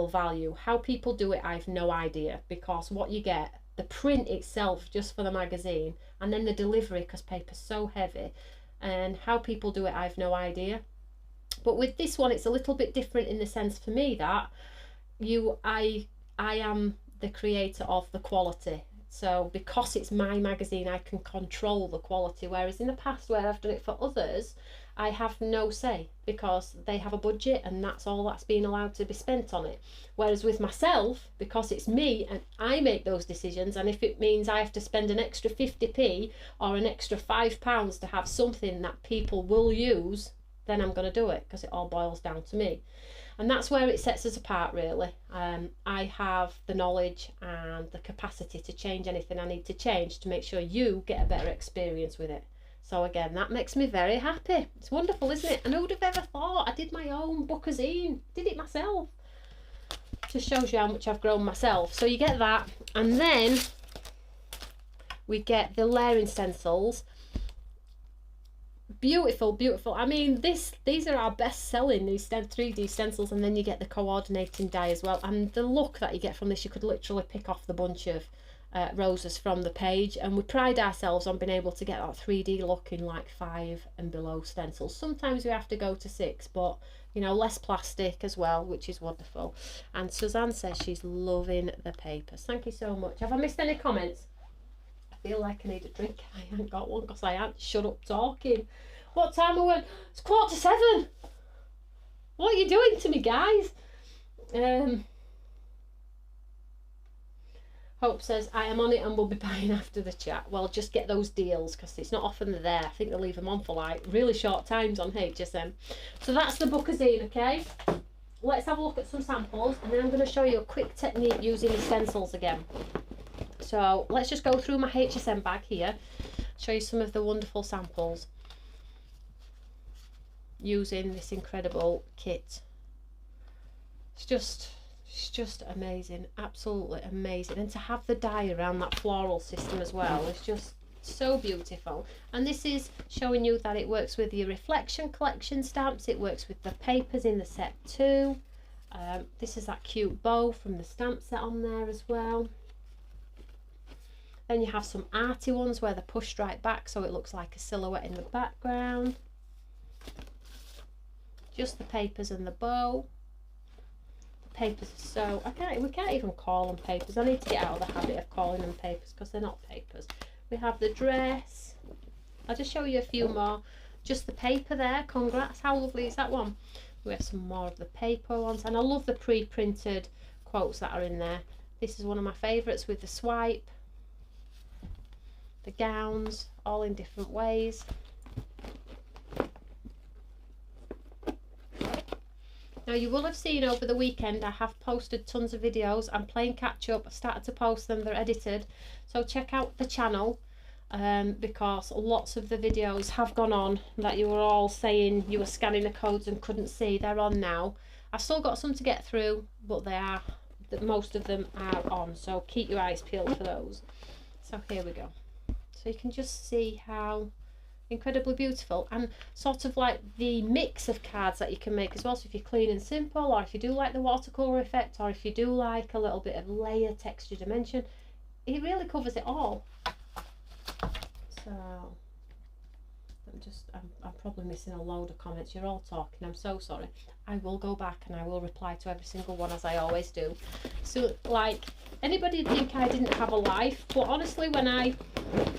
value. How people do it, I have no idea, because what you get, the print itself just for the magazine, and then the delivery, because paper's so heavy, and how people do it, I have no idea. But with this one, it's a little bit different in the sense for me that I am the creator of the quality. So because it's my magazine, I can control the quality, whereas in the past where I've done it for others, I have no say, because they have a budget and that's all that's being allowed to be spent on it. Whereas with myself, because it's me and I make those decisions, and if it means I have to spend an extra 50p or an extra £5 to have something that people will use, then I'm going to do it, because it all boils down to me. And that's where it sets us apart, really. I have the knowledge and the capacity to change anything I need to change to make sure you get a better experience with it. So again, that makes me very happy. It's wonderful, isn't it? And who would have ever thought? I did my own Bookazine. Did it myself. Just shows you how much I've grown myself. So you get that. And then we get the layering stencils. Beautiful. I mean, these are our best selling, these 3D stencils, and then you get the coordinating die as well. And the look that you get from this, you could literally pick off the bunch of roses from the page, and we pride ourselves on being able to get that 3D look in like 5 and below stencils. Sometimes we have to go to 6, but you know, less plastic as well, which is wonderful. And Suzanne says she's loving the papers. Thank you so much. Have I missed any comments? I feel like I need a drink. I haven't got one because I haven't shut up talking. What time are we? It's 6:45. What are you doing to me, guys? Hope says, I am on it and will be buying after the chat. Well, just get those deals because it's not often they're there. I think they leave them on for like really short times on HSN. So that's the Bookazine, okay? Let's have a look at some samples and then I'm going to show you a quick technique using the stencils again. So let's just go through my HSN bag here, show you some of the wonderful samples using this incredible kit. It's just amazing, absolutely amazing. And to have the die around that floral system as well is just so beautiful. And this is showing you that it works with your reflection collection stamps, it works with the papers in the set too. This is that cute bow from the stamp set on there as well. Then you have some arty ones where they're pushed right back so it looks like a silhouette in the background. Just the papers and the bow. The papers are so, we can't even call them papers. I need to get out of the habit of calling them papers because they're not papers. We have the dress. I'll just show you a few more. Just the paper there. Congrats. How lovely is that one? We have some more of the paper ones. And I love the pre-printed quotes that are in there. This is one of my favourites with the swipe. The gowns, all in different ways. Now you will have seen over the weekend I have posted tons of videos. I'm playing catch up. I started to post them, they're edited. So check out the channel because lots of the videos have gone on that you were all saying you were scanning the codes and couldn't see. They're on now. I've still got some to get through, but most of them are on. So keep your eyes peeled for those. So here we go. So you can just see how incredibly beautiful and sort of like the mix of cards that you can make as well. So if you're clean and simple, or if you do like the watercolor effect, or if you do like a little bit of layer, texture, dimension, it really covers it all. So I'm probably missing a load of comments. You're all talking, I'm so sorry. I will go back and I will reply to every single one as I always do. So like, anybody think I didn't have a life, but honestly when I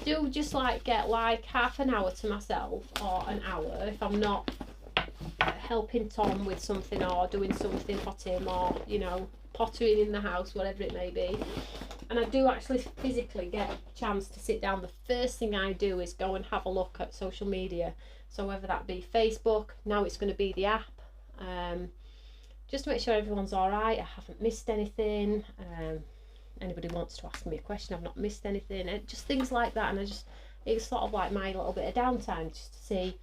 do just like get like half an hour to myself or an hour, if I'm not helping Tom with something or doing something for Tim or, you know, pottering in the house, whatever it may be, and I do actually physically get a chance to sit down, the first thing I do is go and have a look at social media. So whether that be Facebook, now it's going to be the app, just to make sure everyone's all right, I haven't missed anything, anybody wants to ask me a question, I've not missed anything, and just things like that. And it's sort of like my little bit of downtime just to see,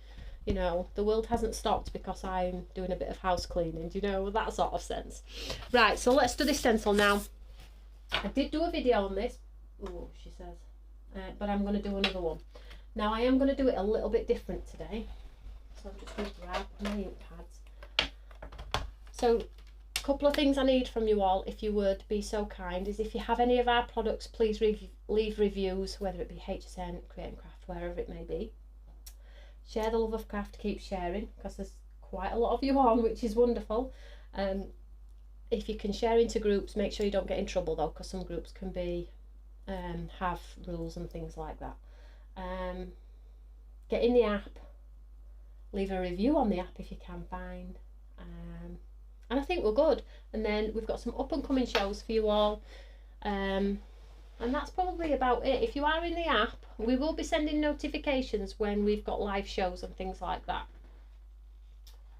you know, the world hasn't stopped because I'm doing a bit of house cleaning, you know, that sort of sense. Right, so let's do this stencil now. I did do a video on this, oh she says, but I'm going to do another one. Now I am going to do it a little bit different today, so I'm just going to grab my ink pads. So a couple of things I need from you all, if you would be so kind, is if you have any of our products, please leave reviews, whether it be HSN, Create and Craft, wherever it may be. Share the love of craft, keep sharing, because there's quite a lot of you on, which is wonderful. If you can share into groups, make sure you don't get in trouble though, because some groups can be have rules and things like that. Get in the app, leave a review on the app if you can find, and I think we're good. And then we've got some up and coming shows for you all, and that's probably about it. If you are in the app, we will be sending notifications when we've got live shows and things like that.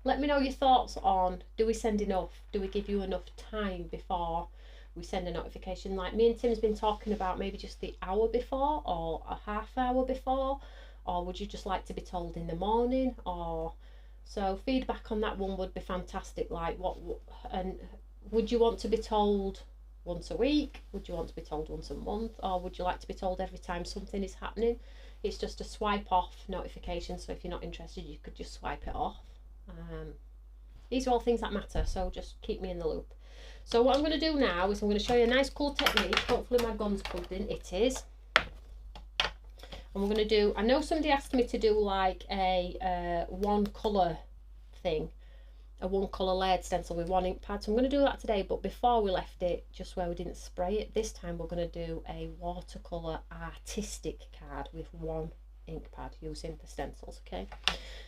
Let me know your thoughts on, do we send enough? Do we give you enough time before we send a notification? Like me and Tim's been talking about maybe just the hour before or a half hour before, or would you just like to be told in the morning? Or so feedback on that one would be fantastic. Like and would you want to be told once a week? Would you want to be told once a month? Or would you like to be told every time something is happening? It's just a swipe off notification, so if you're not interested you could just swipe it off. These are all things that matter, so just keep me in the loop. So what I'm going to do now is I'm going to show you a nice cool technique. Hopefully my gun's plugged in. It is. And we're going to do, I know somebody asked me to do like a one colour thing, a one colour layered stencil with one ink pad, so I'm going to do that today. But before we left it just where we didn't spray it, this time we're going to do a watercolour artistic card with one ink pad using the stencils. Okay,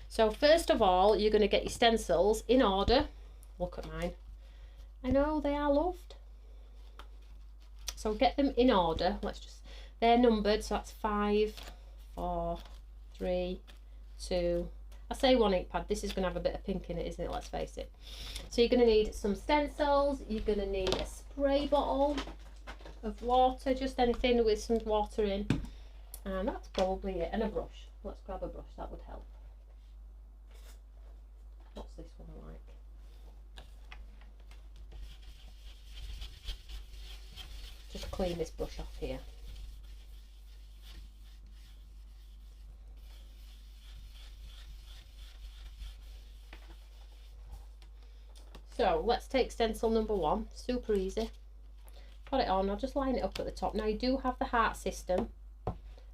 so first of all you're going to get your stencils in order. Look at mine. I know they are loved. So get them in order. They're numbered, so that's 5, 4, 3, 2. I say 1 ink pad. This is going to have a bit of pink in it, isn't it? Let's face it. So you're going to need some stencils. You're going to need a spray bottle of water, just anything with some water in. And that's probably it. And a brush. Let's grab a brush. That would help. What's this one like? Just clean this brush off here. So let's take stencil number 1. Super easy. Put it on. I'll just line it up at the top. Now you do have the heart system.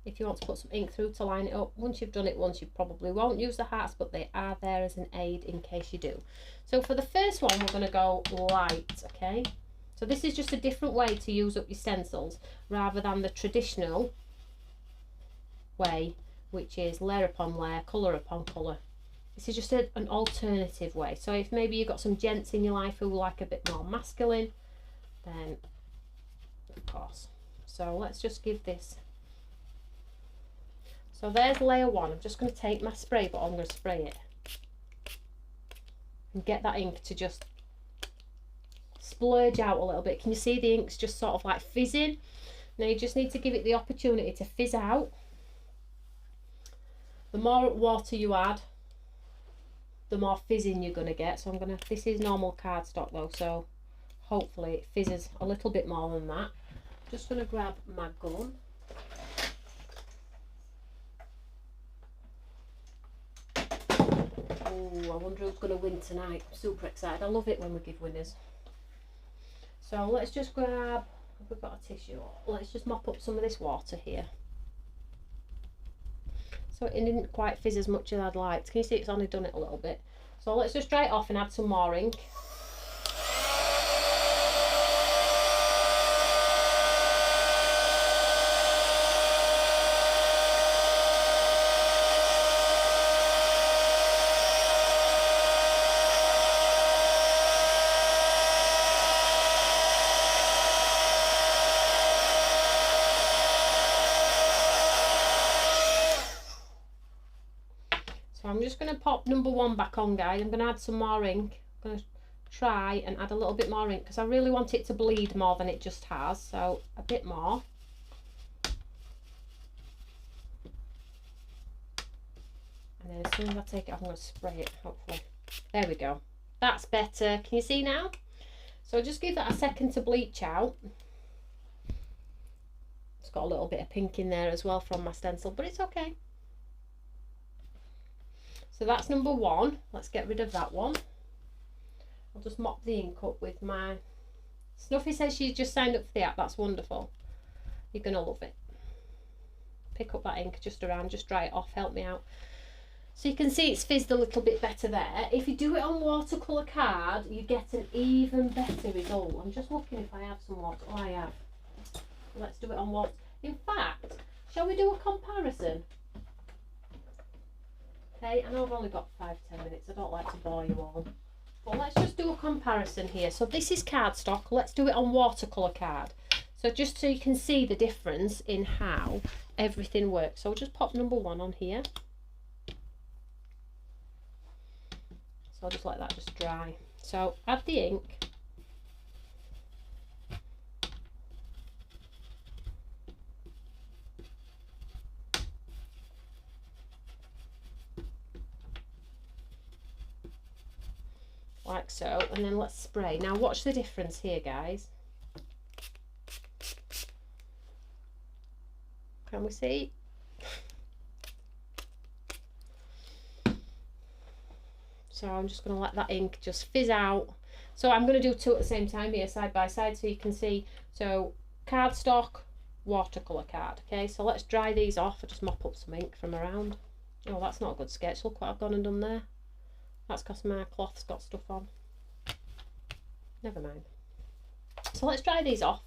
If you want to put some ink through to line it up. Once you've done it once, you probably won't use the hearts, but they are there as an aid in case you do. So for the first one, we're going to go light, okay? So this is just a different way to use up your stencils rather than the traditional way, which is layer upon layer, colour upon colour. This is just an alternative way. So if maybe you've got some gents in your life who like a bit more masculine, then of course. So let's just give this. So there's layer 1. I'm just going to take my spray bottle, I'm going to spray it. And get that ink to just splurge out a little bit. Can you see the ink's just sort of like fizzing? Now you just need to give it the opportunity to fizz out. The more water you add, the more fizzing you're going to get. So this is normal cardstock though, so hopefully it fizzes a little bit more than that. Just going to grab my gun. Oh, I wonder who's going to win tonight. I'm super excited. I love it when we give winners. So let's just grab, if we've got a tissue, let's just mop up some of this water here. So it didn't quite fizz as much as I'd liked. Can you see it's only done it a little bit? So let's just dry it off and add some more ink. I'm just going to pop number 1 back on, guys. I'm going to add some more ink. I'm going to try and add a little bit more ink because I really want it to bleed more than it just has. So a bit more. And then as soon as I take it off, I'm going to spray it, hopefully. There we go. That's better. Can you see now? So just give that a second to bleach out. It's got a little bit of pink in there as well from my stencil, but it's okay. So that's number 1. Let's get rid of that one. I'll just mop the ink up with my... Snuffy says she's just signed up for the app. That's wonderful. You're going to love it. Pick up that ink just around, just dry it off, help me out. So you can see it's fizzed a little bit better there. If you do it on watercolour card, you get an even better result. I'm just looking if I have some water. Oh, I have. Let's do it on water. In fact, shall we do a comparison? Okay, I know I've only got 5-10 minutes. I don't like to bore you all. But let's just do a comparison here. So this is cardstock. Let's do it on watercolour card. So just so you can see the difference in how everything works. So I'll just pop number 1 on here. So I'll just let that just dry. So add the ink. Like so, and then let's spray. Now watch the difference here, guys. Can we see? So I'm just going to let that ink just fizz out. So I'm going to do 2 at the same time here, side by side, so you can see. So cardstock, watercolour card. Okay, so let's dry these off. I'll just mop up some ink from around. Oh, that's not a good sketch. Look what I've gone and done there. That's because my cloth's got stuff on. Never mind. So let's dry these off.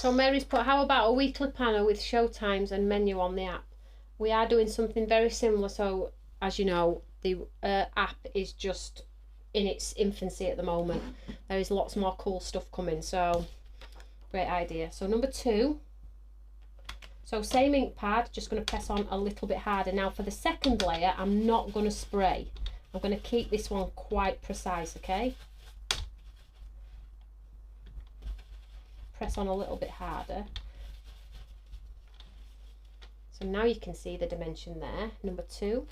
So Mary's put, how about a weekly planner with show times and menu on the app? We are doing something very similar. So as you know, the app is just in its infancy at the moment. There is lots more cool stuff coming, so great idea. So number 2, so same ink pad, just going to press on a little bit harder. Now for the second layer, I'm not going to spray. I'm going to keep this one quite precise, okay? Press on a little bit harder. So now you can see the dimension there, number 2.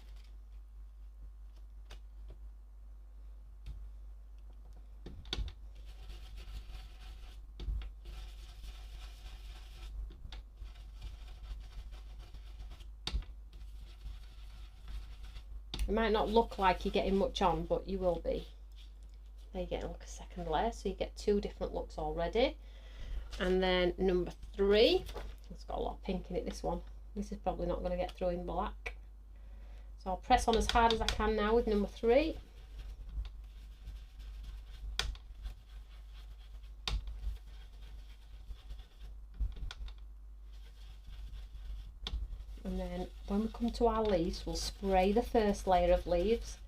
It might not look like you're getting much on, but you will be. There you get a second layer, so you get 2 different looks already. And then number 3, it's got a lot of pink in it, this one. This is probably not going to get through in black. So I'll press on as hard as I can now with number 3. And then when we come to our leaves, we'll spray the first layer of leaves.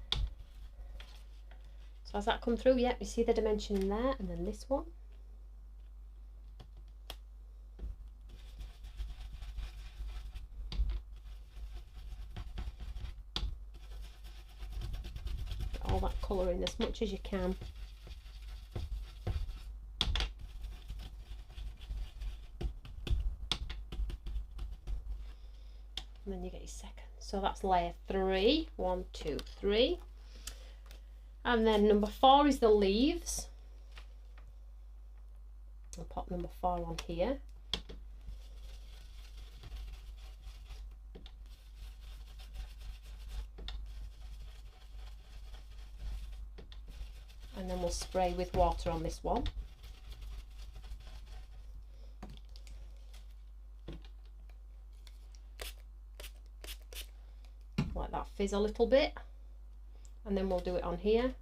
So as that come through, yep, you see the dimension in there, and then this one. Get all that colour in as much as you can. And then you get your second. So that's layer 3. 1, 2, 3. And then number 4 is the leaves. I'll pop number 4 on here. And then we'll spray with water on this one. Let that fizz a little bit, and then we'll do it on here.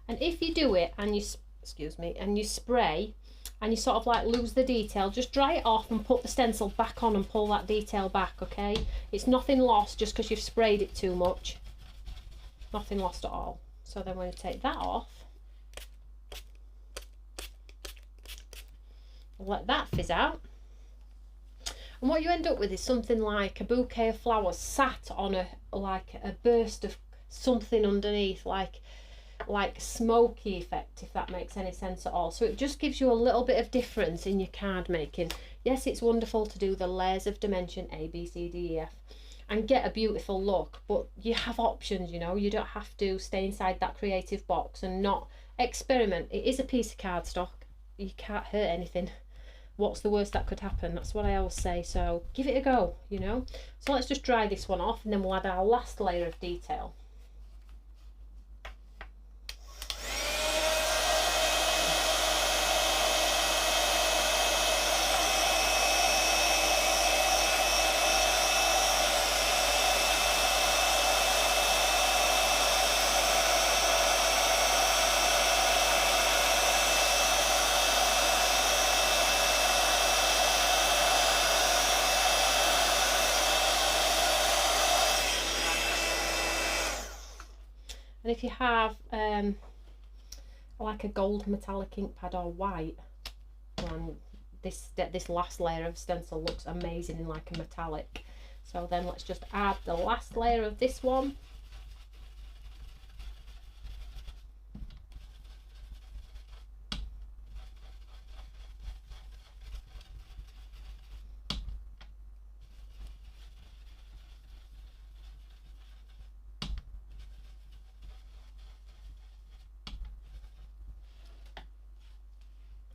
And if you do it and you and you spray and you sort of like lose the detail, just dry it off and put the stencil back on and pull that detail back, okay? It's nothing lost just because you've sprayed it too much. Nothing lost at all. So then we're going to take that off. Let that fizz out. And what you end up with is something like a bouquet of flowers sat on a burst of something underneath, like smoky effect, if that makes any sense at all. So it just gives you a little bit of difference in your card making. Yes, it's wonderful to do the layers of dimension A, B, C, D, E, F and get a beautiful look, but you have options, you know. You don't have to stay inside that creative box and not experiment. It is a piece of cardstock. You can't hurt anything. What's the worst that could happen? That's what I always say. So give it a go, you know. So let's just dry this one off, and then we'll add our last layer of detail. And if you have like a gold metallic ink pad or white, and this last layer of stencil looks amazing in like a metallic. So then let's just add the last layer of this one.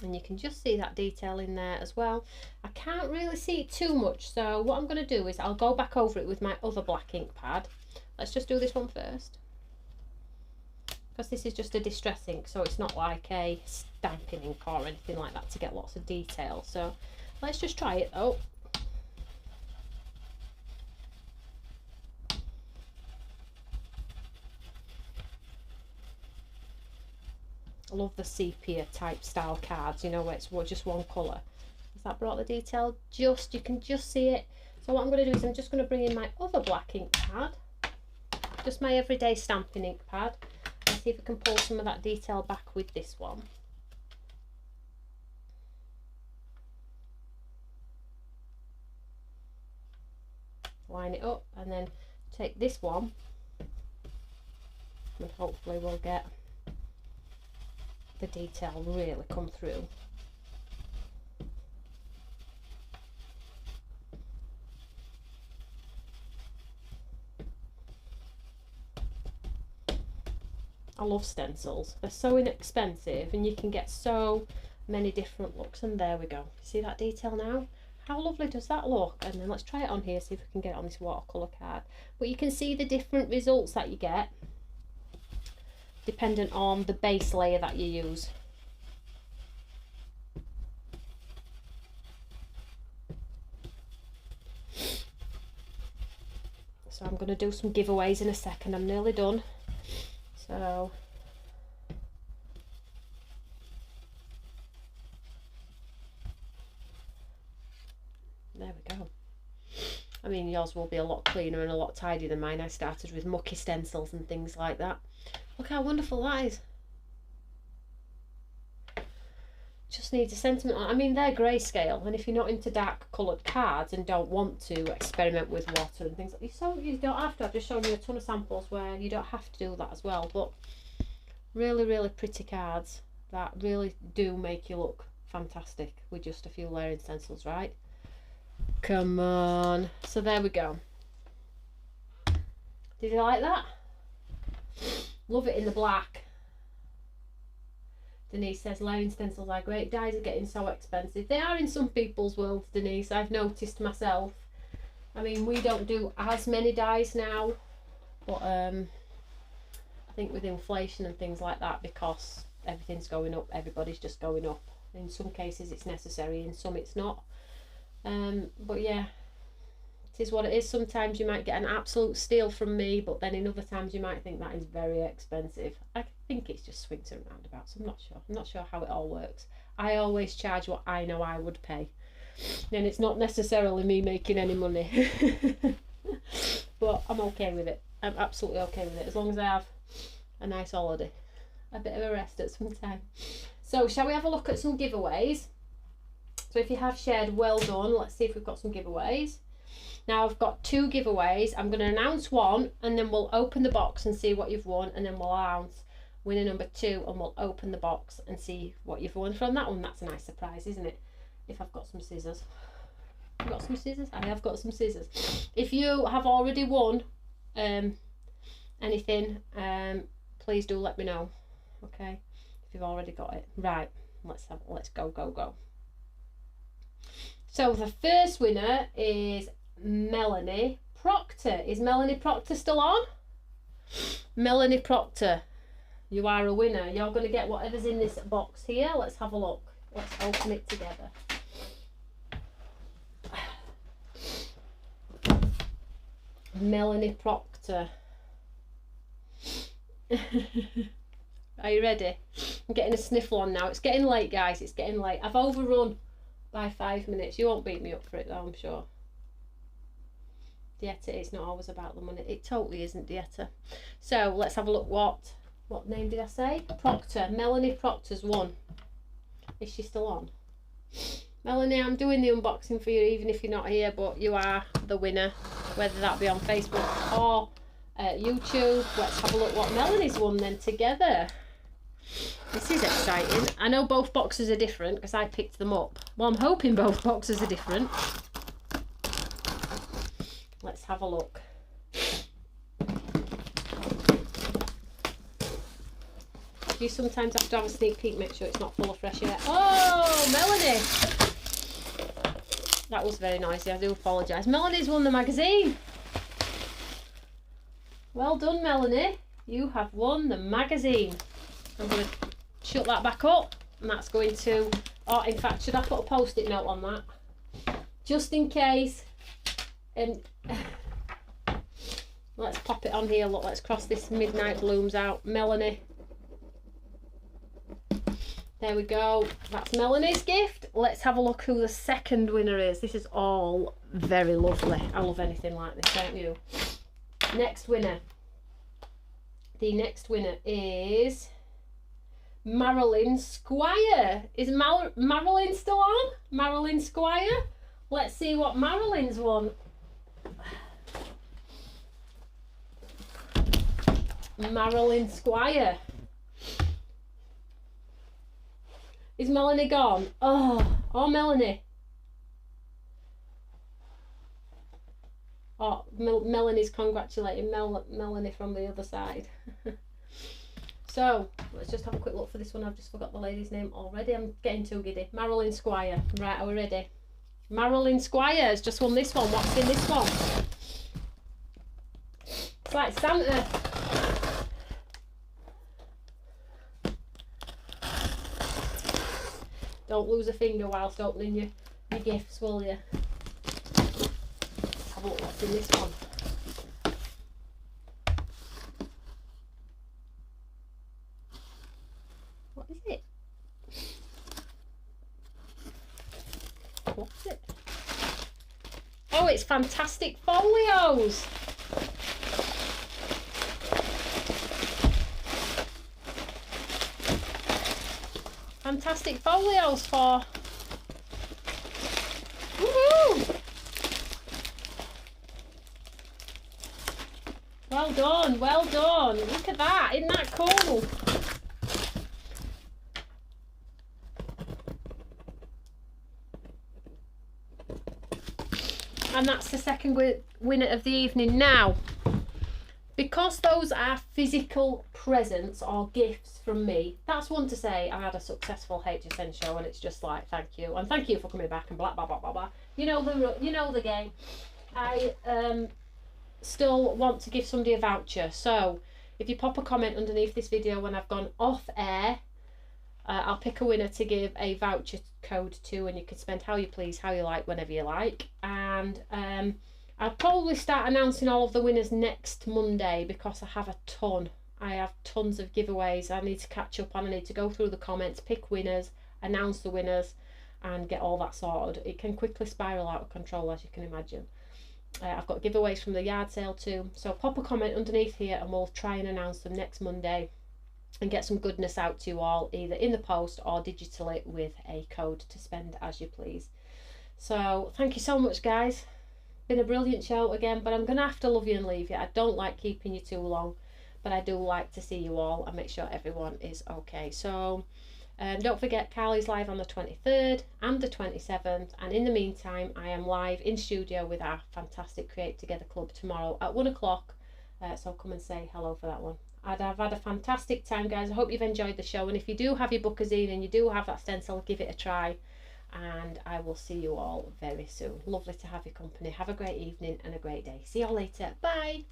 And you can just see that detail in there as well. I can't really see it too much, so what I'm going to do is I'll go back over it with my other black ink pad. Let's just do this one first, because this is just a distress ink, so it's not like a stamping ink or anything like that to get lots of detail. So let's just try it though. I love the sepia type style cards, you know, where it's just one colour. Has that brought the detail? Just, you can just see it. So what I'm going to do is I'm just going to bring in my other black ink pad, just my everyday stamping ink pad, and see if I can pull some of that detail back with this one. Line it up and then take this one, and hopefully we'll get the detail really come through. I love stencils. They're so inexpensive and you can get so many different looks, and there we go. See that detail now? How lovely does that look? And then let's try it on here, see if we can get it on this watercolour card. But you can see the different results that you get dependent on the base layer that you use. So I'm going to do some giveaways in a second. I'm nearly done. So there we go. I mean, yours will be a lot cleaner and a lot tidier than mine. I started with mucky stencils and things like that. Look how wonderful that is. Just needs a sentiment. I mean, they're grayscale, and if you're not into dark coloured cards and don't want to experiment with water and things like that, so you don't have to. I've just shown you a ton of samples where you don't have to do that as well. But really, really pretty cards that really do make you look fantastic with just a few layering stencils, right? Come on. So there we go. Did you like that? Love it in the black. Denise says layering stencils are great. Dyes are getting so expensive. They are in some people's worlds, Denise. I've noticed myself. I mean, we don't do as many dyes now, but I think with inflation and things like that, because everything's going up, everybody's just going up. In some cases it's necessary, in some it's not. But yeah, it is what it is. Sometimes you might get an absolute steal from me, but then in other times you might think that is very expensive. I think it's just swings and roundabouts. I'm not sure how it all works. I always charge what I know I would pay, and it's not necessarily me making any money. But I'm okay with it. I'm absolutely okay with it, as long as I have a nice holiday, a bit of a rest at some time. So shall we have a look at some giveaways? So if you have shared, well done. Let's see if we've got some giveaways. Now I've got 2 giveaways. I'm going to announce one, and then we'll open the box and see what you've won, and then we'll announce winner number 2, and we'll open the box and see what you've won from that one. That's a nice surprise, isn't it? If I've got some scissors. I've got some scissors? I have got some scissors. If you have already won anything, please do let me know. Okay? If you've already got it. Right. Let's go. So the first winner is Melanie Proctor. Is Melanie Proctor still on? Melanie Proctor, you are a winner. You're going to get whatever's in this box here. Let's have a look. Let's open it together. Melanie Proctor. Are you ready? I'm getting a sniffle on now. It's getting late, guys. It's getting late. I've overrun by 5 minutes. You won't beat me up for it though, I'm sure. Dieta, it's not always about the money. It totally isn't, Dieta. So let's have a look. What name did I say? Proctor. Melanie Proctor's won. Is she still on? Melanie, I'm doing the unboxing for you even if you're not here, but you are the winner, whether that be on Facebook or YouTube. Let's have a look what Melanie's won then together. This is exciting. I know both boxes are different because I picked them up. Well, I'm hoping both boxes are different. Let's have a look. You sometimes have to have a sneak peek, make sure it's not full of fresh air. Oh, Melanie! That was very noisy, I do apologise. Melanie's won the magazine. Well done, Melanie. You have won the magazine. I'm going to shut that back up, and that's going to... Oh, in fact, should I put a post-it note on that? Just in case. And let's pop it on here. Look, let's cross this Midnight Blooms out. Melanie. There we go. That's Melanie's gift. Let's have a look who the second winner is. This is all very lovely. I love anything like this, don't you? Next winner. The next winner is Marilyn Squire. Is Marilyn still on? Marilyn Squire? Let's see what Marilyn's won. Marilyn Squire. Is Melanie gone? Oh, Melanie. Oh, Melanie's congratulating Melanie from the other side. So, let's just have a quick look for this one. I've just forgot the lady's name already. I'm getting too giddy. Marilyn Squire. Right, are we ready? Marilyn Squire has just won this one. What's in this one? It's like Santa. Don't lose a finger whilst opening your gifts, will you? Have a look what's in this one. What is it? What's it? Oh, it's Fantastic Folios. Fantastic Folios for... Woohoo! Well done, well done. Look at that, isn't that cool? And that's the second winner of the evening. Now, because those are physical presents or gifts from me, that's one to say I had a successful HSN show, and it's just like, thank you, and thank you for coming back, and blah blah blah blah blah. You know the game. I still want to give somebody a voucher, so if you pop a comment underneath this video when I've gone off air, I'll pick a winner to give a voucher code to, and you can spend how you please, how you like, whenever you like. And I'll probably start announcing all of the winners next Monday, because I have a ton. I have tons of giveaways I need to catch up on. I need to go through the comments, pick winners, announce the winners, and get all that sorted. It can quickly spiral out of control, as you can imagine. I've got giveaways from the yard sale too. So pop a comment underneath here and we'll try and announce them next Monday and get some goodness out to you all, either in the post or digitally with a code to spend as you please. So thank you so much, guys. Been a brilliant show again, but I'm gonna have to love you and leave you. I don't like keeping you too long, but I do like to see you all and make sure everyone is okay. So don't forget, Carly's live on the 23rd and the 27th, and in the meantime I am live in studio with our fantastic Create Together Club tomorrow at 1 o'clock, so come and say hello for that one. I've had a fantastic time, guys. I hope you've enjoyed the show, and if you do have your Bookazine and you do have that stencil, give it a try, and I will see you all very soon. Lovely to have your company. Have a great evening and a great day. See you all later. Bye.